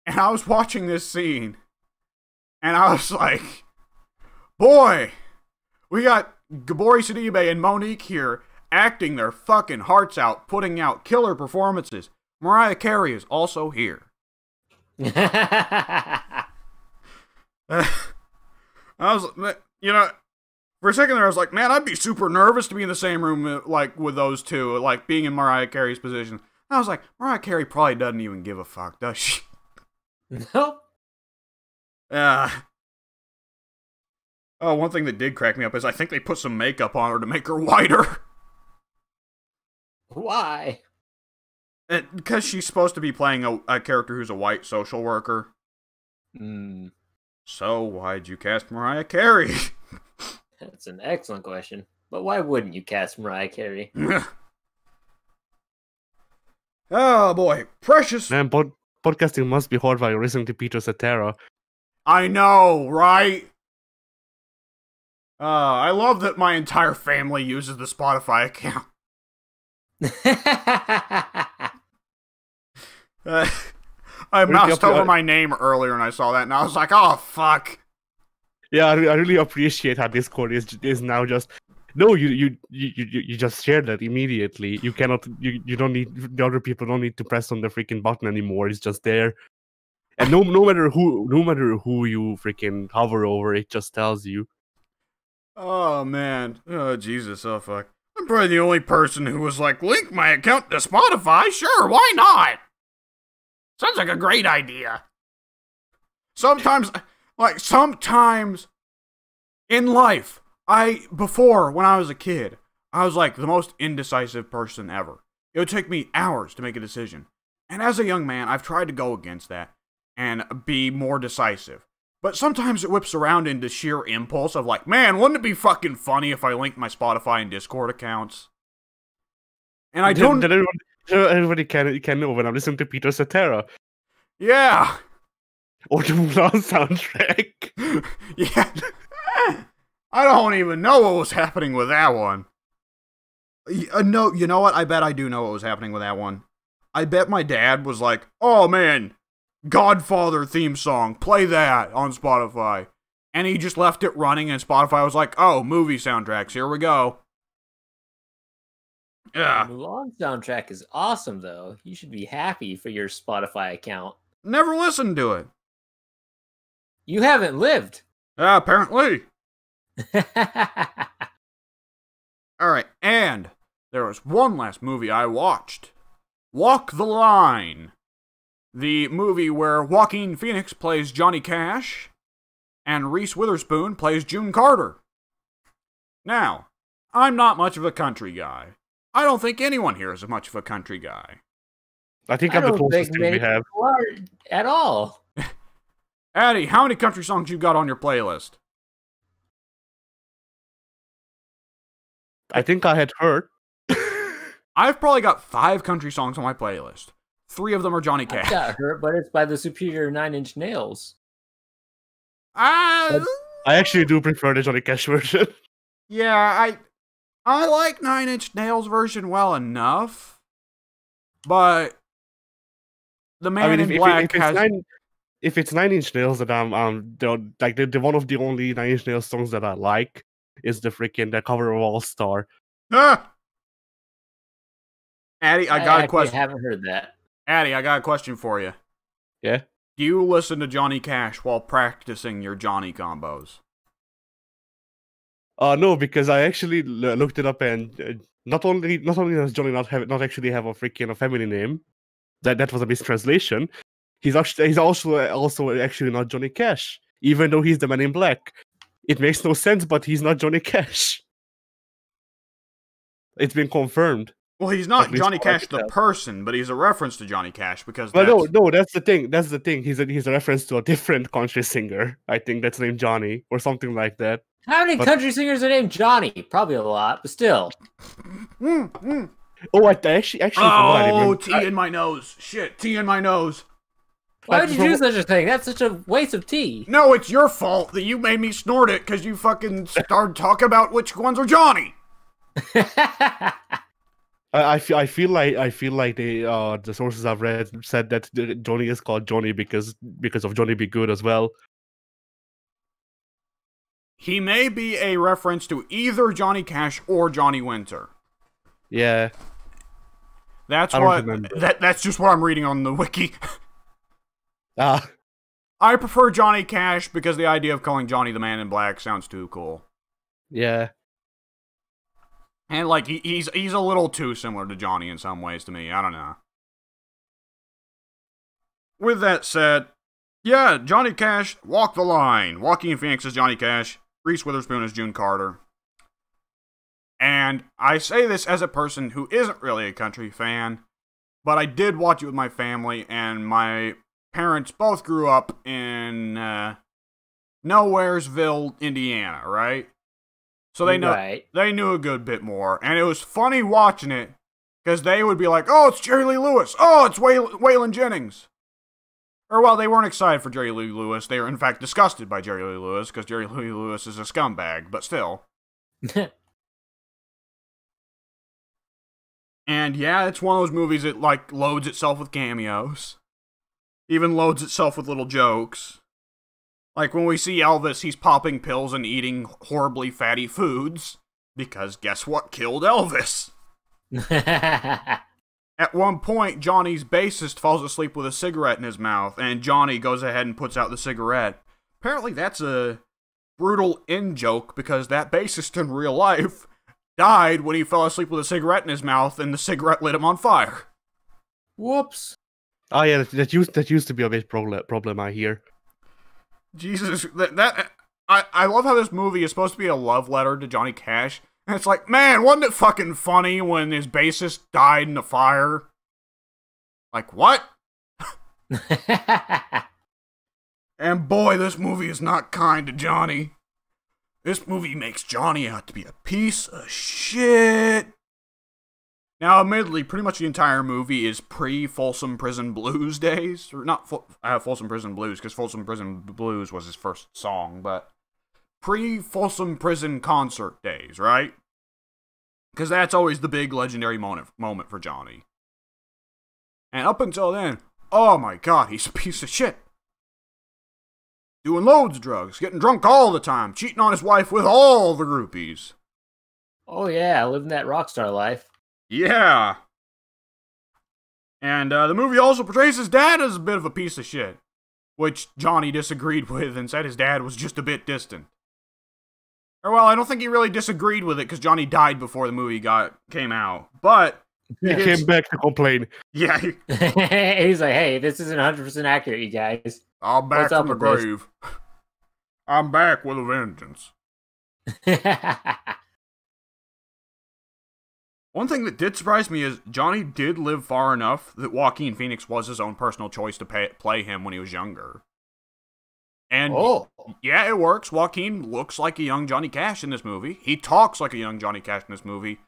[SPEAKER 1] And I was watching this scene, and I was like, boy, we got Gabori Sidibe and Monique here acting their fucking hearts out, putting out killer performances. Mariah Carey is also here. I was, you know, for a second there I was like, man, I'd be super nervous to be in the same room, like, with those two, like, being in Mariah Carey's position. And I was like, Mariah Carey probably doesn't even give a fuck, does she?
[SPEAKER 3] Nope.
[SPEAKER 1] Oh, one thing that did crack me up is I think they put some makeup on her to make her whiter.
[SPEAKER 3] Why?
[SPEAKER 1] Because she's supposed to be playing a character who's a white social worker. So why'd you cast Mariah Carey?
[SPEAKER 3] That's an excellent question. But why wouldn't you cast Mariah Carey?
[SPEAKER 1] Oh boy, Precious.
[SPEAKER 2] Man, podcasting must be hard while you're listening to Peter Cetera.
[SPEAKER 1] I know, right? I love that my entire family uses the Spotify account. I moused over my name earlier and I saw that and I was like, oh, fuck.
[SPEAKER 2] Yeah, I really appreciate how Discord is now just... No, you just shared that immediately. You cannot... You don't need... The other people don't need to press on the freaking button anymore. It's just there. And no matter who you freaking hover over, it just tells you.
[SPEAKER 1] Oh, man. Oh, Jesus. Oh, fuck. I'm probably the only person who was like, link my account to Spotify? Sure, why not? Sounds like a great idea. Sometimes in life, before, when I was a kid, I was like the most indecisive person ever. It would take me hours to make a decision. And as a young man, I've tried to go against that and be more decisive. But sometimes it whips around into sheer impulse of like, man, wouldn't it be fucking funny if I linked my Spotify and Discord accounts? And I don't...
[SPEAKER 2] Everybody can know when I'm listening to Peter Cetera.
[SPEAKER 1] Yeah.
[SPEAKER 2] Or the Mulan soundtrack.
[SPEAKER 1] Yeah. I don't even know what was happening with that one. No, you know what? I bet I do know what was happening with that one. I bet my dad was like, oh man, Godfather theme song, play that on Spotify. And he just left it running and Spotify was like, oh, movie soundtracks, here we go. Yeah.
[SPEAKER 3] The Mulan soundtrack is awesome, though. You should be happy for your Spotify account.
[SPEAKER 1] Never listened to it.
[SPEAKER 3] You haven't lived.
[SPEAKER 1] Apparently. Alright, and there was one last movie I watched. Walk the Line. The movie where Joaquin Phoenix plays Johnny Cash and Reese Witherspoon plays June Carter. Now, I'm not much of a country guy, I don't think anyone here is much of a country guy.
[SPEAKER 2] I think
[SPEAKER 3] I
[SPEAKER 2] I'm the
[SPEAKER 3] don't
[SPEAKER 2] closest
[SPEAKER 3] think
[SPEAKER 2] thing we
[SPEAKER 3] many
[SPEAKER 2] have.
[SPEAKER 3] people are at all.
[SPEAKER 1] Addy, how many country songs you got on your playlist?
[SPEAKER 2] I think I had heard.
[SPEAKER 1] I've probably got 5 country songs on my playlist. 3 of them are Johnny
[SPEAKER 3] I
[SPEAKER 1] Cash.
[SPEAKER 3] got hurt, but it's by the superior 9 Inch Nails.
[SPEAKER 2] I actually do prefer the Johnny Cash version.
[SPEAKER 1] Yeah, I like 9 Inch Nails version well enough, but the Man in Black has...
[SPEAKER 2] If it's 9 Inch Nails, that the one of the only 9 Inch Nails songs that I like is the cover of All Star.
[SPEAKER 1] Ah! Addy, I got a question.
[SPEAKER 3] I haven't heard that.
[SPEAKER 1] Addy, I got a question for you.
[SPEAKER 2] Yeah?
[SPEAKER 1] Do you listen to Johnny Cash while practicing your Johnny combos?
[SPEAKER 2] No, because I actually looked it up, and not only does Johnny not actually have a freaking family name, that was a mistranslation. He's also actually not Johnny Cash, even though he's the Man in Black. It makes no sense, but he's not Johnny Cash. It's been confirmed.
[SPEAKER 1] Well, he's not Johnny Cash the person, but he's a reference to Johnny Cash because
[SPEAKER 2] no, that's the thing. That's the thing. He's a reference to a different country singer. I think that's named Johnny or something like that.
[SPEAKER 3] How many country singers are named Johnny? Probably a lot, but still.
[SPEAKER 2] Oh, I actually
[SPEAKER 1] oh, tea in my nose. Shit, tea in my nose.
[SPEAKER 3] Why would you do such a thing? That's such a waste of tea.
[SPEAKER 1] No, it's your fault that you made me snort it because you fucking started talking about which ones are Johnny.
[SPEAKER 2] I feel like the sources I've read said that Johnny is called Johnny because of Johnny Be Good as well.
[SPEAKER 1] He may be a reference to either Johnny Cash or Johnny Winter.
[SPEAKER 2] Yeah.
[SPEAKER 1] That's just what I'm reading on the wiki. I prefer Johnny Cash because the idea of calling Johnny the Man in Black sounds too cool.
[SPEAKER 2] Yeah.
[SPEAKER 1] And like he's a little too similar to Johnny in some ways to me. I don't know. With that said, yeah, Johnny Cash, Walk the Line. Joaquin Phoenix is Johnny Cash. Reese Witherspoon is June Carter. And I say this as a person who isn't really a country fan, but I did watch it with my family, and my parents both grew up in Nowheresville, Indiana, right? So they knew a good bit more, and it was funny watching it, because they would be like, oh, it's Jerry Lee Lewis, oh, it's Waylon Jennings. Or, well, they weren't excited for Jerry Lee Lewis, they were in fact disgusted by Jerry Lee Lewis, because Jerry Lee Lewis is a scumbag, but still. And yeah, it's one of those movies that, like, loads itself with cameos. Even loads itself with little jokes. Like, when we see Elvis, he's popping pills and eating horribly fatty foods. Because guess what killed Elvis? At one point, Johnny's bassist falls asleep with a cigarette in his mouth, and Johnny goes ahead and puts out the cigarette. Apparently that's a brutal in-joke, because that bassist in real life died when he fell asleep with a cigarette in his mouth, and the cigarette lit him on fire.
[SPEAKER 3] Whoops.
[SPEAKER 2] Oh yeah, that used to be a big problem I hear.
[SPEAKER 1] Jesus, I love how this movie is supposed to be a love letter to Johnny Cash, and it's like, man, wasn't it fucking funny when his bassist died in the fire? Like, what? And boy, this movie is not kind to Johnny. This movie makes Johnny out to be a piece of shit. Now, admittedly, pretty much the entire movie is pre-Folsom Prison Blues days. Or not Folsom Prison Blues, because Folsom Prison Blues was his first song, but pre-Folsom Prison concert days, right? Because that's always the big legendary moment for Johnny. And up until then, oh my god, he's a piece of shit. Doing loads of drugs, getting drunk all the time, cheating on his wife with all the groupies.
[SPEAKER 3] Oh yeah, living that rock star life.
[SPEAKER 1] Yeah. And the movie also portrays his dad as a bit of a piece of shit, which Johnny disagreed with and said his dad was just a bit distant. Or well, I don't think he really disagreed with it because Johnny died before the movie came out, but
[SPEAKER 2] he came back to complain.
[SPEAKER 1] Yeah.
[SPEAKER 3] He's like, hey, this isn't 100% accurate, you guys.
[SPEAKER 1] I'm back from the grave. I'm back with a vengeance. One thing that did surprise me is Johnny did live far enough that Joaquin Phoenix was his own personal choice to play him when he was younger. And yeah, it works. Joaquin looks like a young Johnny Cash in this movie. He talks like a young Johnny Cash in this movie.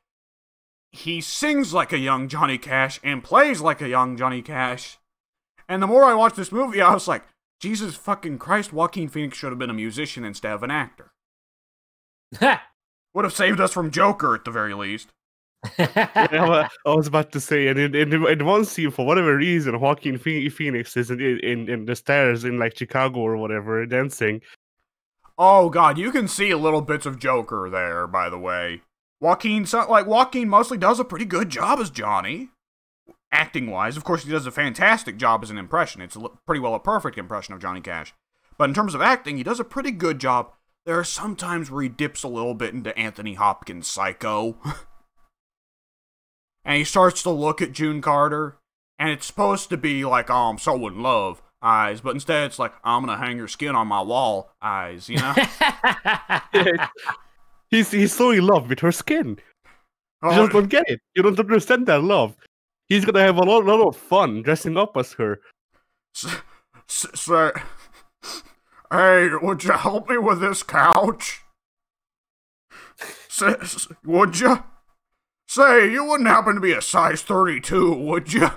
[SPEAKER 1] He sings like a young Johnny Cash and plays like a young Johnny Cash. And the more I watched this movie, I was like, Jesus fucking Christ, Joaquin Phoenix should have been a musician instead of an actor. Would have saved us from Joker at the very least.
[SPEAKER 2] Yeah, I was about to say, and in one scene, for whatever reason, Joaquin Phoenix is in the stairs in like Chicago or whatever, dancing.
[SPEAKER 1] Oh god, you can see little bits of Joker there, by the way. Joaquin mostly does a pretty good job as Johnny, acting-wise. Of course, he does a fantastic job as an impression. It's pretty well a perfect impression of Johnny Cash. But in terms of acting, he does a pretty good job. There are some times where he dips a little bit into Anthony Hopkins' Psycho. And he starts to look at June Carter, and it's supposed to be like, oh, I'm so in love, eyes, but instead it's like, I'm gonna hang your skin on my wall, eyes, you know?
[SPEAKER 2] He's so in love with her skin. You just don't get it. You don't understand that love. He's gonna have a lot of fun dressing up as her.
[SPEAKER 1] Say, hey, would you help me with this couch? Would you? Say, you wouldn't happen to be a size 32, would you?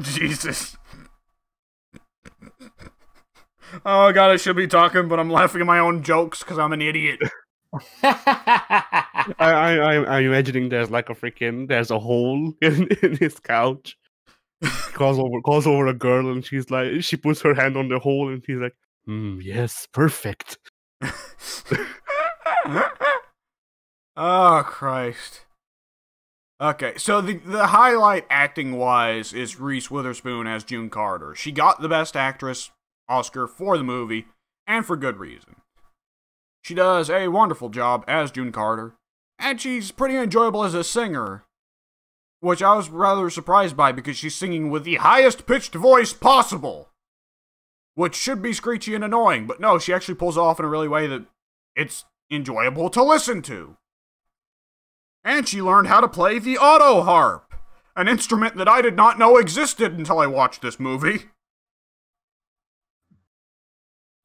[SPEAKER 1] Jesus. Oh god, I should be talking, but I'm laughing at my own jokes because I'm an idiot.
[SPEAKER 2] I'm imagining there's like there's a hole in his couch. Calls over a girl, and she puts her hand on the hole, and she's like, yes, perfect.
[SPEAKER 1] Oh, Christ. Okay, so the highlight acting-wise is Reese Witherspoon as June Carter. She got the Best Actress Oscar for the movie, and for good reason. She does a wonderful job as June Carter, and she's pretty enjoyable as a singer, which I was rather surprised by because she's singing with the highest pitched voice possible, which should be screechy and annoying, but no, she actually pulls it off in a really way that it's enjoyable to listen to. And she learned how to play the auto harp, an instrument that I did not know existed until I watched this movie.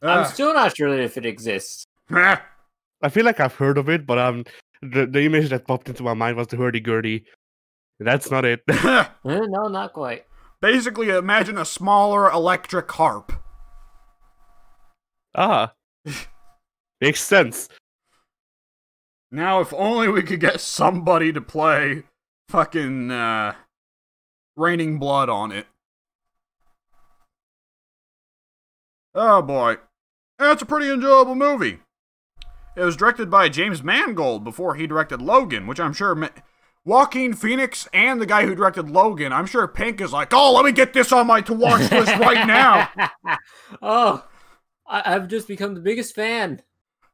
[SPEAKER 3] I'm still not sure if it exists.
[SPEAKER 2] I feel like I've heard of it, but the image that popped into my mind was the hurdy-gurdy. That's not it.
[SPEAKER 3] No, not quite.
[SPEAKER 1] Basically, imagine a smaller electric harp.
[SPEAKER 2] Ah. Makes sense.
[SPEAKER 1] Now, if only we could get somebody to play fucking Raining Blood on it. Oh boy. It's a pretty enjoyable movie. It was directed by James Mangold before he directed Logan, which I'm sure Joaquin Phoenix and the guy who directed Logan, I'm sure Pink is like, oh, let me get this on my to-watch list right now.
[SPEAKER 3] Oh, I've just become the biggest fan.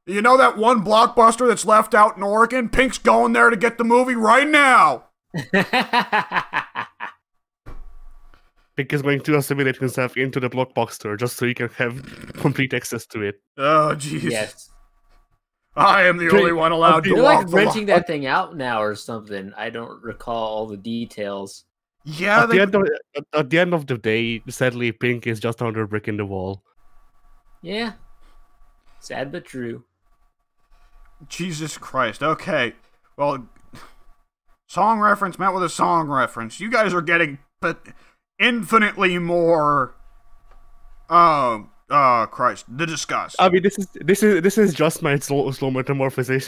[SPEAKER 1] You know that one blockbuster that's left out in Oregon? Pink's going there to get the movie right now.
[SPEAKER 2] Pink is going to assimilate himself into the blockbuster just so he can have complete access to it.
[SPEAKER 1] Oh, jeez.
[SPEAKER 3] Yes.
[SPEAKER 1] I am the only one allowed to
[SPEAKER 3] They're
[SPEAKER 1] walk
[SPEAKER 3] like renting that thing out now or something. I don't recall all the details.
[SPEAKER 1] Yeah,
[SPEAKER 2] at the end of the day, sadly, Pink is just another brick in the wall.
[SPEAKER 3] Yeah. Sad but true.
[SPEAKER 1] Jesus Christ. Okay. Well, song reference met with a song reference. You guys are getting infinitely more Christ, the disgust.
[SPEAKER 2] I mean, this is just my slow metamorphosis.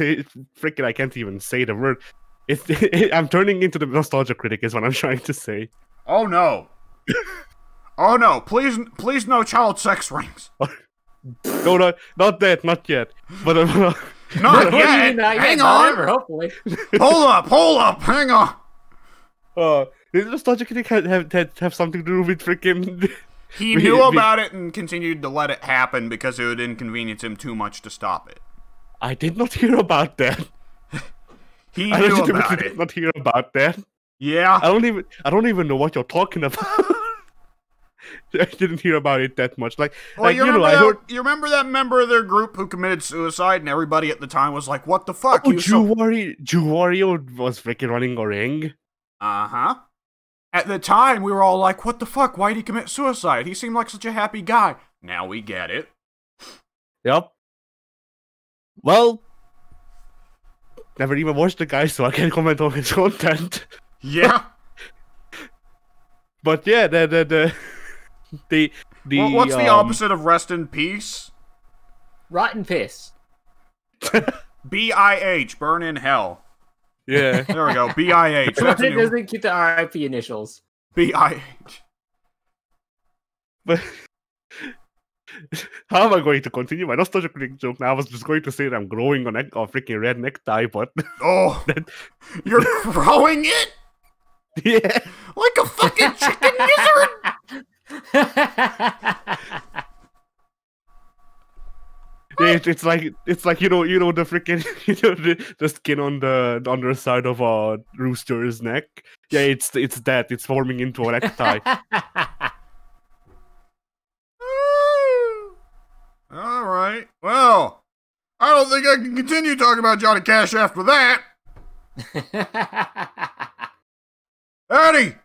[SPEAKER 2] Freaking, I can't even say the word. I'm turning into the nostalgia critic, is what I'm trying to say.
[SPEAKER 1] Oh no! Oh no! Please, no child sex rings.
[SPEAKER 2] No, not that, not yet. But
[SPEAKER 1] not yet. Hang on.
[SPEAKER 3] Ever, hopefully.
[SPEAKER 1] Hold up. Hang on.
[SPEAKER 2] Did the nostalgia critic have something to do with freaking?
[SPEAKER 1] He knew about it and continued to let it happen because it would inconvenience him too much to stop it.
[SPEAKER 2] I did not hear about that.
[SPEAKER 1] He knew about it.
[SPEAKER 2] Did not hear about that.
[SPEAKER 1] Yeah.
[SPEAKER 2] I don't even know what you're talking about. I didn't hear about it that much. Like,
[SPEAKER 1] Well,
[SPEAKER 2] you know, I heard.
[SPEAKER 1] you remember that member of their group who committed suicide, and everybody at the time was like, "What the fuck?"
[SPEAKER 2] Oh,
[SPEAKER 1] He was so...
[SPEAKER 2] Wario was freaking running a ring.
[SPEAKER 1] Uh-huh. At the time, we were all like, "What the fuck? Why'd he commit suicide? He seemed like such a happy guy." Now we get it.
[SPEAKER 2] Yep. Well, never even watched the guy, so I can't comment on his content.
[SPEAKER 1] Yeah.
[SPEAKER 2] But yeah, the
[SPEAKER 1] Well, what's the opposite of rest in peace?
[SPEAKER 3] Rotten piss.
[SPEAKER 1] BIH, burn in hell.
[SPEAKER 2] Yeah.
[SPEAKER 1] There we go. BIH. That's a
[SPEAKER 3] It
[SPEAKER 1] new...
[SPEAKER 3] doesn't keep the RIP initials.
[SPEAKER 1] BIH.
[SPEAKER 2] But how am I going to continue my nostalgia critic joke now? I was just going to say that I'm growing a freaking red necktie, but
[SPEAKER 1] Oh, you're growing it
[SPEAKER 2] yeah.
[SPEAKER 1] like a fucking chicken gizzard.
[SPEAKER 2] It's like you know the freaking the skin on the underside of a rooster's neck. Yeah, it's that. It's forming into a necktie.
[SPEAKER 1] All right. Well, I don't think I can continue talking about Johnny Cash after that. Eddie,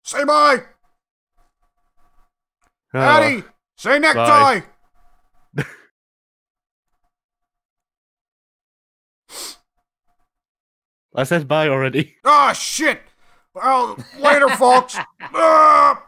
[SPEAKER 1] say bye. Eddie, say necktie.
[SPEAKER 2] I said bye already.
[SPEAKER 1] Ah, shit. Well, later, folks. Ah!